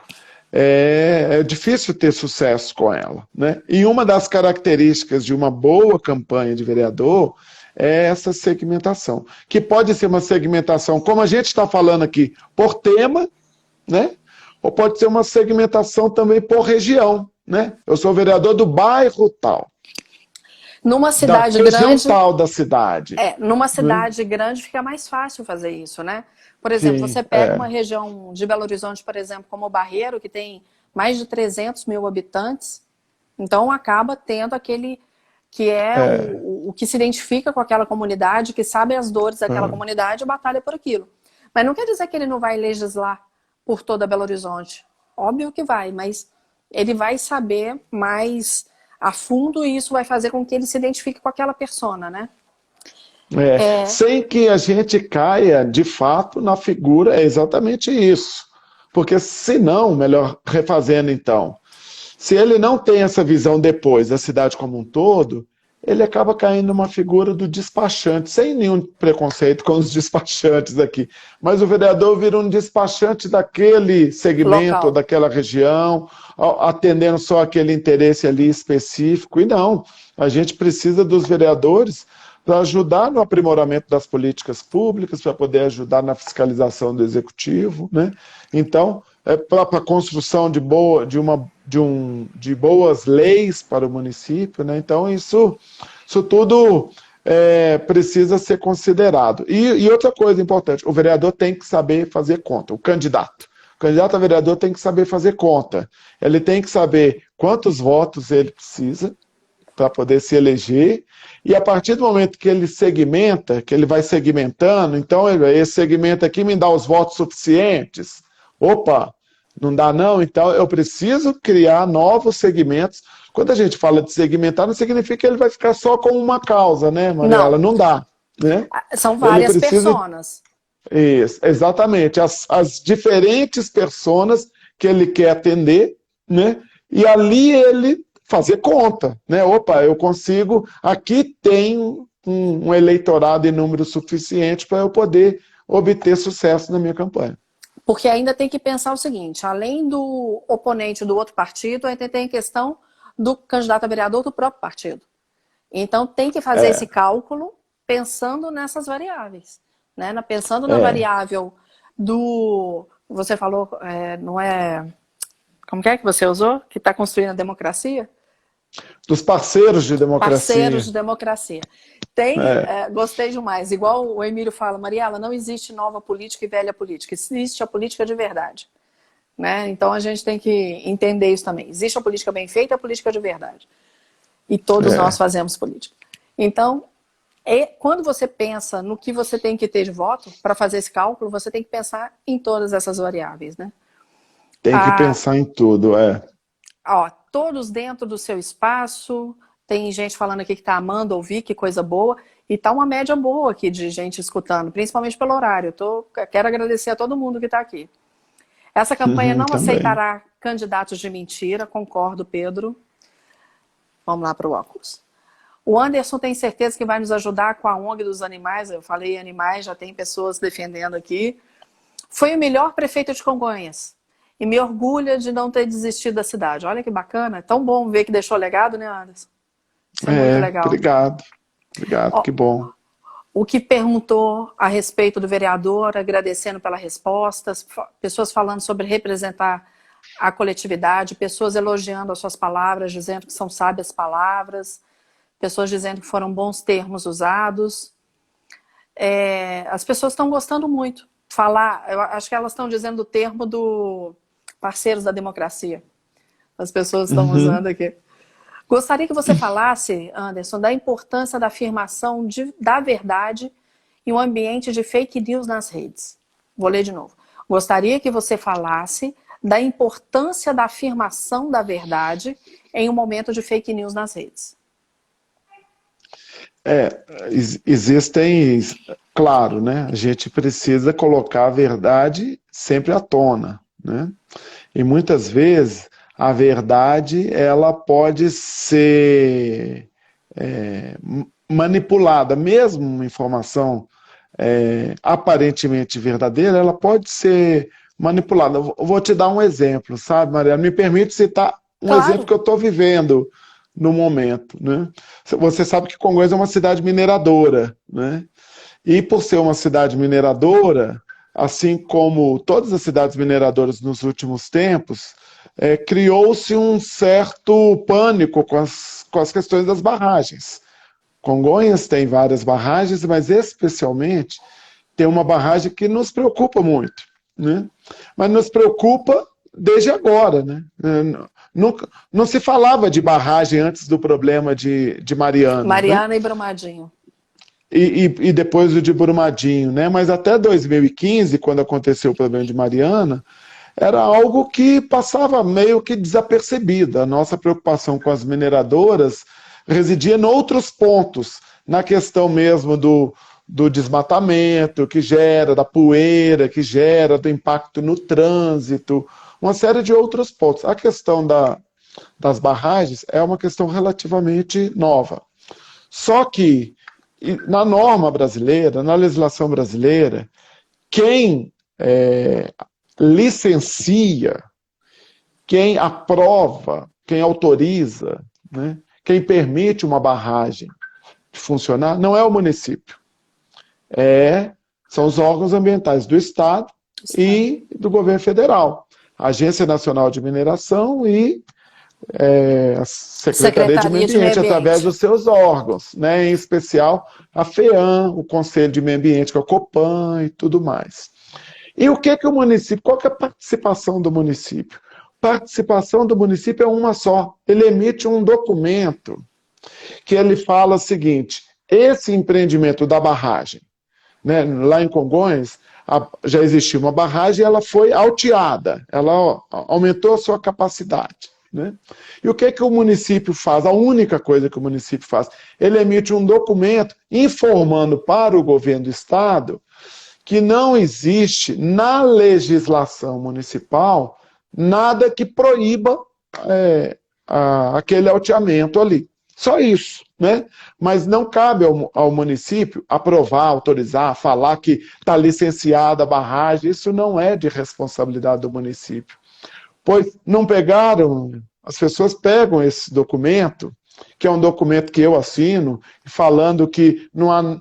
é difícil ter sucesso com ela, né? E uma das características de uma boa campanha de vereador é essa segmentação, que pode ser uma segmentação, como a gente está falando aqui, por tema, né? Ou pode ser uma segmentação também por região, né? Eu sou vereador do bairro tal. Numa cidade grande, tal da cidade. Numa cidade grande fica mais fácil fazer isso, né? Por exemplo, você pega uma região de Belo Horizonte, por exemplo, como o Barreiro, que tem mais de 300 mil habitantes, então acaba tendo aquele que o que se identifica com aquela comunidade, que sabe as dores daquela comunidade e batalha por aquilo. Mas não quer dizer que ele não vai legislar por toda Belo Horizonte. Óbvio que vai, mas ele vai saber mais a fundo e isso vai fazer com que ele se identifique com aquela persona, né? Sem que a gente caia, de fato, na figura, é exatamente isso. Porque senão, melhor refazendo então, se ele não tem essa visão depois da cidade como um todo, ele acaba caindo numa figura do despachante, sem nenhum preconceito com os despachantes aqui. Mas o vereador vira um despachante daquele segmento, daquela região, atendendo só aquele interesse ali específico. E não, a gente precisa dos vereadores para ajudar no aprimoramento das políticas públicas, para poder ajudar na fiscalização do executivo, né? Então, para a construção de boas leis para o município, né? Então, isso tudo precisa ser considerado. E outra coisa importante, o vereador tem que saber fazer conta, o candidato a vereador tem que saber fazer conta, ele tem que saber quantos votos ele precisa para poder se eleger, e a partir do momento que ele segmenta, que ele vai segmentando, então esse segmento aqui me dá os votos suficientes, opa, não dá não, então eu preciso criar novos segmentos. Quando a gente fala de segmentar, não significa que ele vai ficar só com uma causa, né, Mariela? Não dá, né? São várias personas. Isso, exatamente, as diferentes personas que ele quer atender, né? E ali ele fazer conta, né? Opa, eu consigo, aqui tem um eleitorado em número suficiente para eu poder obter sucesso na minha campanha. Porque ainda tem que pensar o seguinte, além do oponente do outro partido, ainda tem a questão do candidato a vereador do próprio partido. Então tem que fazer esse cálculo pensando nessas variáveis, né? Pensando na variável do... Você falou, não é... Como que é que você usou? Que está construindo a democracia? Dos parceiros de democracia. Parceiros de democracia. Gostei demais. Igual o Emílio fala, Mariela, não existe nova política e velha política. Existe a política de verdade. Né? Então a gente tem que entender isso também. Existe a política bem feita e a política de verdade. E todos nós fazemos política. Então, quando você pensa no que você tem que ter de voto para fazer esse cálculo, você tem que pensar em todas essas variáveis, né? Tem que pensar em tudo, todos dentro do seu espaço, tem gente falando aqui que está amando ouvir, que coisa boa, e está uma média boa aqui de gente escutando, principalmente pelo horário. Quero agradecer a todo mundo que está aqui. Essa campanha não aceitará candidatos de mentira, concordo, Pedro. Vamos lá para o óculos. O Anderson tem certeza que vai nos ajudar com a ONG dos animais. Eu falei animais, já tem pessoas defendendo aqui. Foi o melhor prefeito de Congonhas. E me orgulha de não ter desistido da cidade. Olha que bacana. É tão bom ver que deixou legado, né, Anderson? Isso é muito legal. Obrigado, que bom. o que perguntou a respeito do vereador, agradecendo pelas respostas, pessoas falando sobre representar a coletividade, pessoas elogiando as suas palavras, dizendo que são sábias palavras, pessoas dizendo que foram bons termos usados. As pessoas estão gostando muito. Eu acho que elas estão dizendo o termo do parceiros da democracia. As pessoas estão usando aqui. Gostaria que você falasse, Anderson, da importância da afirmação da verdade em um ambiente de fake news nas redes. Vou ler de novo. Gostaria que você falasse da importância da afirmação da verdade em um momento de fake news nas redes. Existem, claro, né? A gente precisa colocar a verdade sempre à tona, né? E muitas vezes a verdade ela pode ser manipulada, mesmo uma informação aparentemente verdadeira, ela pode ser manipulada. Eu vou te dar um exemplo, sabe, Mariana? Me permite citar um exemplo que eu estou vivendo no momento, né? Você sabe que Congonhas é uma cidade mineradora, né? E por ser uma cidade mineradora, assim como todas as cidades mineradoras nos últimos tempos, criou-se um certo pânico com as questões das barragens. Congonhas tem várias barragens, mas especialmente tem uma barragem que nos preocupa muito, né? Mas nos preocupa desde agora, né? Não se falava de barragem antes do problema de Mariana. Mariana, né? E Brumadinho. E depois o de Brumadinho, né? Mas até 2015, quando aconteceu o problema de Mariana, era algo que passava meio que desapercebido. A nossa preocupação com as mineradoras residia em outros pontos, na questão mesmo do desmatamento que gera, da poeira que gera, do impacto no trânsito, uma série de outros pontos. A questão das barragens é uma questão relativamente nova. Só que, na norma brasileira, na legislação brasileira, quem licencia, quem aprova, quem autoriza, né, quem permite uma barragem funcionar, não é o município. São os órgãos ambientais do Estado e do governo federal. A Agência Nacional de Mineração e a Secretaria de Meio Ambiente, através dos seus órgãos, né, em especial a FEAM, o Conselho de Meio Ambiente, que é o COPAN e tudo mais. E o que o município, qual que é a participação do município? Participação do município é uma só. Ele emite um documento que ele fala o seguinte: esse empreendimento da barragem, né, lá em Congonhas, já existia uma barragem e ela foi alteada, ela aumentou a sua capacidade. Né? E o que o município faz? A única coisa que o município faz, ele emite um documento informando para o governo do estado que não existe na legislação municipal nada que proíba aquele alteamento ali. Só isso, né? Mas não cabe ao município aprovar, autorizar, falar que está licenciada a barragem. Isso não é de responsabilidade do município. Pois não pegaram, as pessoas pegam esse documento, que é um documento que eu assino, falando que não há,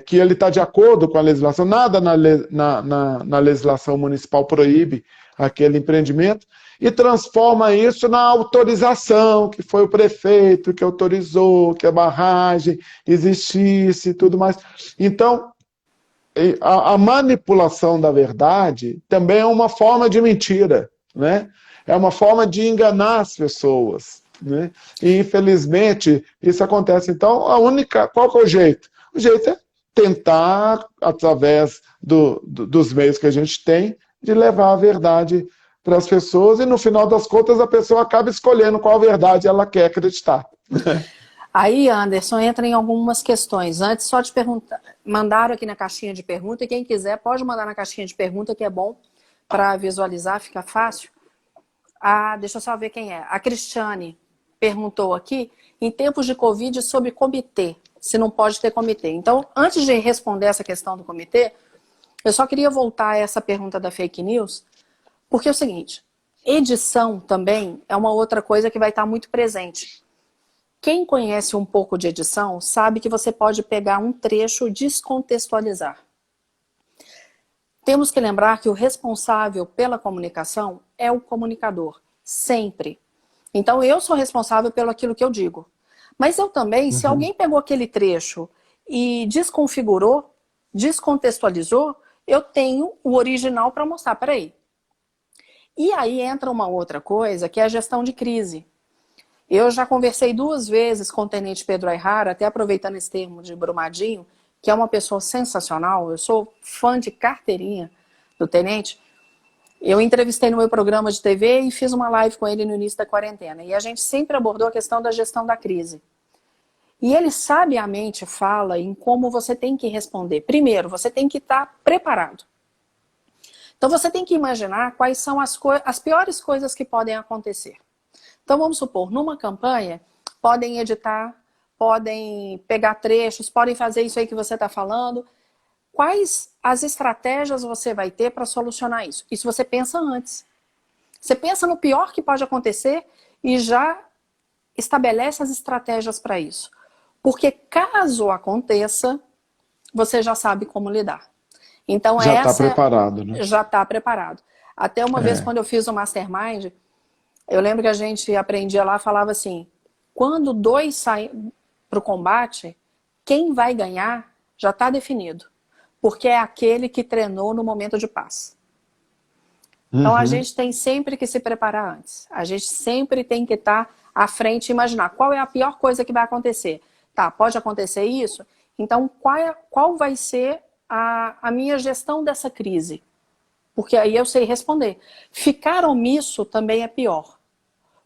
que ele está de acordo com a legislação, nada na legislação municipal proíbe aquele empreendimento, e transforma isso na autorização, que foi o prefeito que autorizou que a barragem existisse e tudo mais. Então, a manipulação da verdade também é uma forma de mentira, né? É uma forma de enganar as pessoas, né? E, infelizmente, isso acontece. Então, qual que é o jeito? O jeito é tentar, através dos meios que a gente tem, de levar a verdade para as pessoas, e no final das contas a pessoa acaba escolhendo qual verdade ela quer acreditar. Aí, Anderson, entra em algumas questões. Antes, só te perguntar, mandaram aqui na caixinha de pergunta, e quem quiser pode mandar na caixinha de pergunta, que é bom para visualizar, fica fácil. Deixa eu só ver quem é. A Cristiane perguntou aqui, em tempos de Covid, sobre comitê, se não pode ter comitê. Então, antes de responder essa questão do comitê, eu só queria voltar a essa pergunta da fake news, porque é o seguinte, edição também é uma outra coisa que vai estar muito presente. Quem conhece um pouco de edição sabe que você pode pegar um trecho e descontextualizar. Temos que lembrar que o responsável pela comunicação é o comunicador, sempre. Então eu sou responsável pelo aquilo que eu digo. Mas eu também, se alguém pegou aquele trecho e desconfigurou, descontextualizou, eu tenho o original para mostrar. Peraí. E aí entra uma outra coisa, que é a gestão de crise. Eu já conversei 2 vezes com o Tenente Pedro Ayrara, até aproveitando esse termo de Brumadinho, que é uma pessoa sensacional. Eu sou fã de carteirinha do Tenente. Eu entrevistei no meu programa de TV e fiz uma live com ele no início da quarentena. E a gente sempre abordou a questão da gestão da crise. E ele sabiamente fala em como você tem que responder. Primeiro, você tem que estar preparado. Então você tem que imaginar quais são as piores coisas que podem acontecer. Então vamos supor, numa campanha, podem editar, podem pegar trechos, podem fazer isso aí que você está falando. Quais as estratégias você vai ter para solucionar isso? Isso você pensa antes. Você pensa no pior que pode acontecer e já estabelece as estratégias para isso. Porque caso aconteça, você já sabe como lidar. Então Já está preparado, né? Já está preparado. Até uma vez, quando eu fiz o Mastermind, eu lembro que a gente aprendia lá, falava assim, quando 2 saem para o combate, quem vai ganhar já está definido. Porque é aquele que treinou no momento de paz. Então a gente tem sempre que se preparar antes. A gente sempre tem que estar à frente e imaginar qual é a pior coisa que vai acontecer. Tá, pode acontecer isso? Então qual vai ser a minha gestão dessa crise? Porque aí eu sei responder. Ficar omisso também é pior.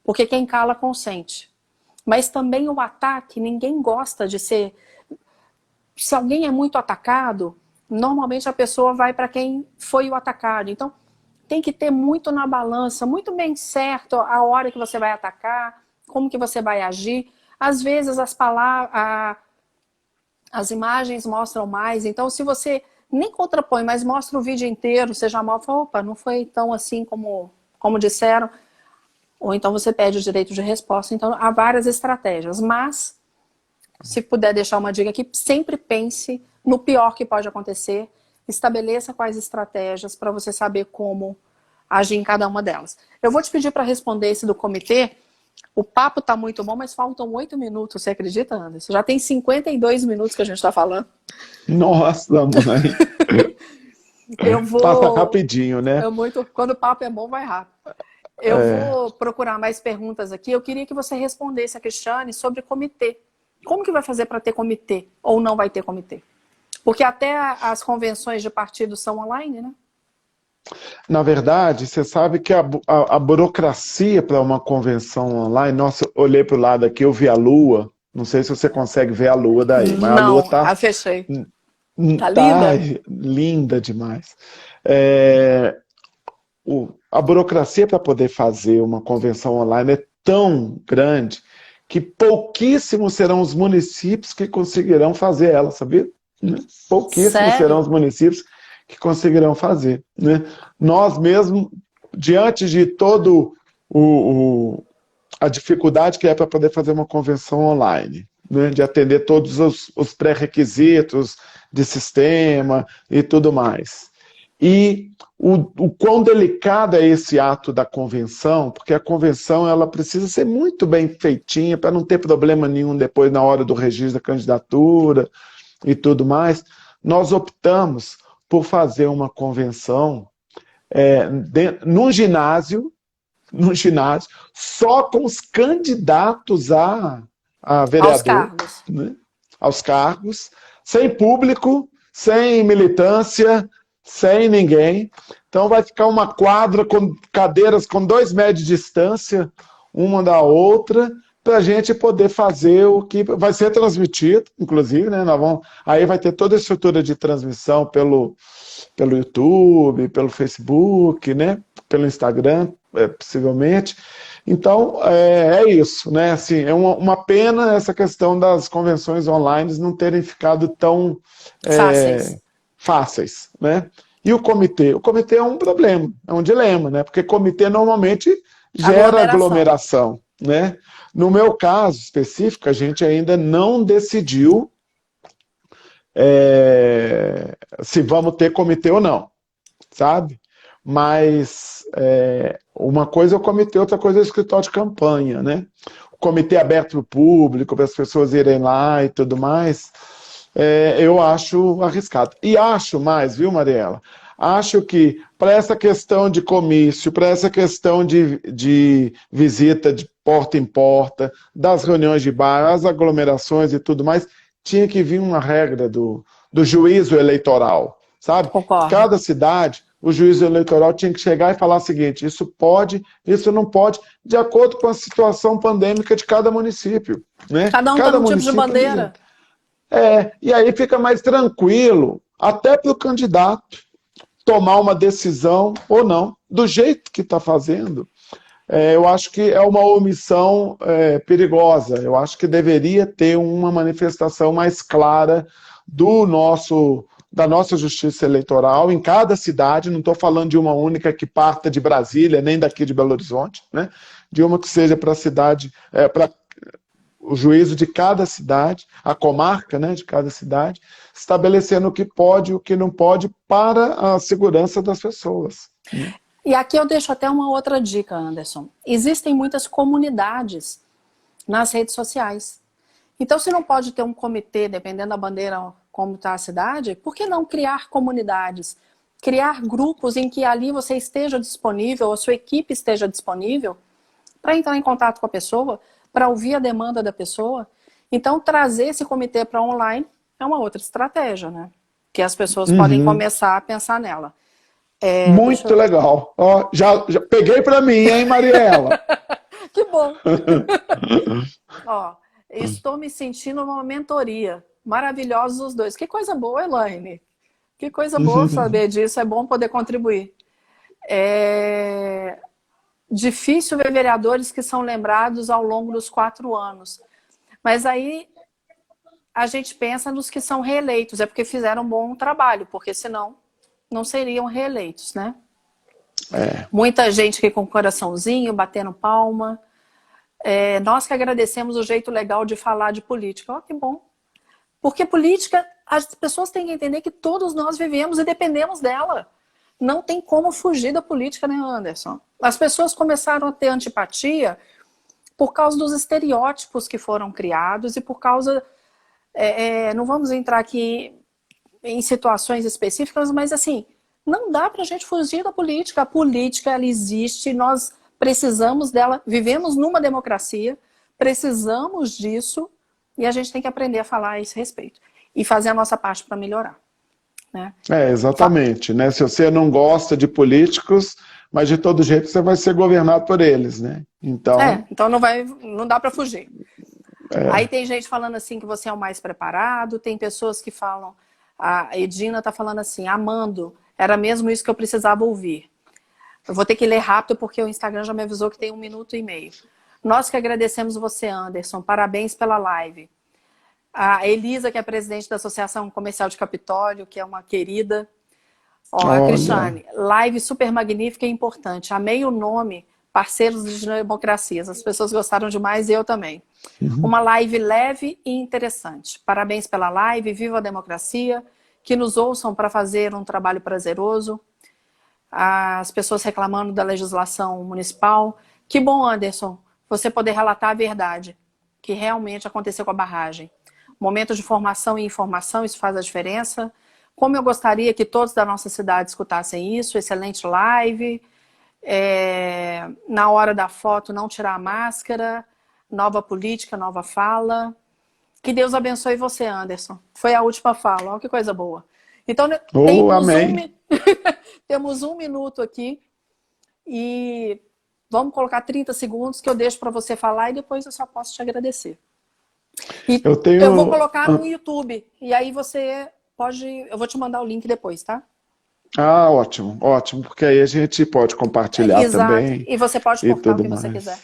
Porque quem cala consente. Mas também o ataque, ninguém gosta de ser... Se alguém é muito atacado, normalmente a pessoa vai para quem foi o atacado. Então, tem que ter muito na balança, muito bem certo a hora que você vai atacar, como que você vai agir. Às vezes as palavras, as imagens mostram mais. Então, se você nem contrapõe, mas mostra o vídeo inteiro, você já fala, opa, não foi tão assim como disseram. Ou então você pede o direito de resposta. Então, há várias estratégias. Mas, se puder deixar uma dica aqui, sempre pense no pior que pode acontecer. Estabeleça quais estratégias para você saber como agir em cada uma delas. Eu vou te pedir para responder esse do comitê. O papo está muito bom, mas faltam 8 minutos. Você acredita, Anderson? Já tem 52 minutos que a gente está falando. Nossa, mãe. Passa rapidinho, né? Quando o papo é bom, vai rápido. Eu vou procurar mais perguntas aqui. Eu queria que você respondesse a Cristiane sobre comitê. Como que vai fazer para ter comitê ou não vai ter comitê? Porque até as convenções de partido são online, né? Na verdade, você sabe que a burocracia para uma convenção online... Nossa, eu olhei para o lado aqui, eu vi a Lua. Não sei se você consegue ver a Lua daí, mas a Lua tá... fechei. Tá linda? linda? Linda demais. A burocracia para poder fazer uma convenção online é tão grande que pouquíssimos serão os municípios que conseguirão fazer ela, sabia? Pouquíssimos serão os municípios que conseguirão fazer. Né? Nós mesmo, diante de todo a dificuldade que é para poder fazer uma convenção online, né? De atender todos os pré-requisitos de sistema e tudo mais. E o quão delicado é esse ato da convenção, porque a convenção ela precisa ser muito bem feitinha para não ter problema nenhum depois na hora do registro da candidatura e tudo mais. Nós optamos por fazer uma convenção num ginásio, só com os candidatos a vereador, aos cargos. Né? Aos cargos, sem público, sem militância, sem ninguém. Então vai ficar uma quadra com cadeiras com 2 metros de distância, uma da outra, para a gente poder fazer o que vai ser transmitido, inclusive, né? Aí vai ter toda a estrutura de transmissão pelo YouTube, pelo Facebook, né? Pelo Instagram, possivelmente. Então, é isso, né? Assim, é uma pena essa questão das convenções online não terem ficado tão fáceis, né? E o comitê? O comitê é um problema, é um dilema, né? Porque comitê normalmente gera aglomeração, né? No meu caso específico, a gente ainda não decidiu se vamos ter comitê ou não, sabe? Mas uma coisa é o comitê, outra coisa é o escritório de campanha, né? O comitê aberto para o público, para as pessoas irem lá e tudo mais, eu acho arriscado. E acho mais, viu, Mariela? Acho que para essa questão de comício, para essa questão de visita de porta em porta, das reuniões de bar, as aglomerações e tudo mais, tinha que vir uma regra do juízo eleitoral, sabe? Concordo. Cada cidade, o juízo eleitoral tinha que chegar e falar o seguinte, isso pode, isso não pode, de acordo com a situação pandêmica de cada município, né? Cada um está num tipo de bandeira. E aí fica mais tranquilo, até para o candidato tomar uma decisão ou não, do jeito que está fazendo. Eu acho que é uma omissão perigosa. Eu acho que deveria ter uma manifestação mais clara da nossa justiça eleitoral em cada cidade. Não estou falando de uma única que parta de Brasília, nem daqui de Belo Horizonte, né? De uma que seja para a cidade, para o juízo de cada cidade, a comarca, né, de cada cidade, estabelecendo o que pode e o que não pode para a segurança das pessoas. E aqui eu deixo até uma outra dica, Anderson. Existem muitas comunidades nas redes sociais. Então, se não pode ter um comitê, dependendo da bandeira, como está a cidade, por que não criar comunidades? Criar grupos em que ali você esteja disponível, a sua equipe esteja disponível, para entrar em contato com a pessoa, para ouvir a demanda da pessoa. Então, trazer esse comitê para online é uma outra estratégia, né? Que as pessoas podem começar a pensar nela. Muito legal. Ó, já peguei para mim, hein, Mariela? Que bom. Ó, estou me sentindo numa mentoria. Maravilhosos os dois. Que coisa boa, Elaine. Que coisa boa saber disso. É bom poder contribuir. Difícil ver vereadores que são lembrados ao longo dos 4 anos. Mas aí a gente pensa nos que são reeleitos. É porque fizeram um bom trabalho, porque senão não seriam reeleitos, né? Muita gente aqui com coraçãozinho, batendo palma. Nós que agradecemos o jeito legal de falar de política. Ó, que bom. Porque política, as pessoas têm que entender que todos nós vivemos e dependemos dela. Não tem como fugir da política, né, Anderson? As pessoas começaram a ter antipatia por causa dos estereótipos que foram criados e por causa... não vamos entrar aqui em situações específicas, mas assim, não dá pra gente fugir da política. A política, ela existe, nós precisamos dela, vivemos numa democracia, precisamos disso e a gente tem que aprender a falar a esse respeito e fazer a nossa parte para melhorar. Né? Exatamente, né? Se você não gosta de políticos, mas de todo jeito você vai ser governado por eles, né? Então, então não dá para fugir. Aí tem gente falando assim que você é o mais preparado, tem pessoas que falam, a Edina tá falando assim, amando, era mesmo isso que eu precisava ouvir. Eu vou ter que ler rápido porque o Instagram já me avisou que tem 1 minuto e meio. Nós que agradecemos você, Anderson, parabéns pela live. A Elisa, que é presidente da Associação Comercial de Capitólio, que é uma querida. A Cristiane, live super magnífica e importante. Amei o nome, Parceiros de Democracias. As pessoas gostaram demais e eu também. Uma live leve e interessante. Parabéns pela live, viva a democracia. Que nos ouçam para fazer um trabalho prazeroso. As pessoas reclamando da legislação municipal. Que bom, Anderson, você poder relatar a verdade, que realmente aconteceu com a barragem. Momento de formação e informação, isso faz a diferença. Como eu gostaria que todos da nossa cidade escutassem isso, excelente live. Na hora da foto, não tirar a máscara. Nova política, nova fala. Que Deus abençoe você, Anderson. Foi a última fala, olha que coisa boa. Então, temos 1 minuto aqui e vamos colocar 30 segundos que eu deixo para você falar e depois eu só posso te agradecer. E eu vou colocar no YouTube e aí você pode... Eu vou te mandar o link depois, tá? Ótimo, ótimo, porque aí a gente pode compartilhar também. E você pode cortar o que você quiser.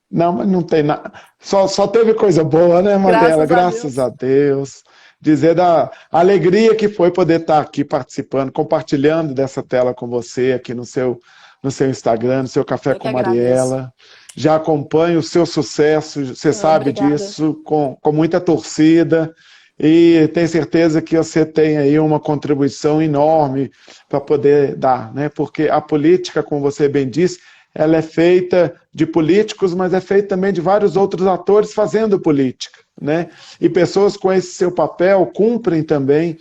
Não, mas não tem nada. Só teve coisa boa, né, Mariela? Graças a Deus. Dizer da alegria que foi poder estar aqui participando, compartilhando dessa tela com você aqui no seu Instagram, no seu Café com Mariela. já acompanho o seu sucesso, você sabe Obrigada. disso, com muita torcida, e tenho certeza que você tem aí uma contribuição enorme para poder dar, né? Porque a política, como você bem disse, ela é feita de políticos, mas é feita também de vários outros atores fazendo política, né? E pessoas com esse seu papel cumprem também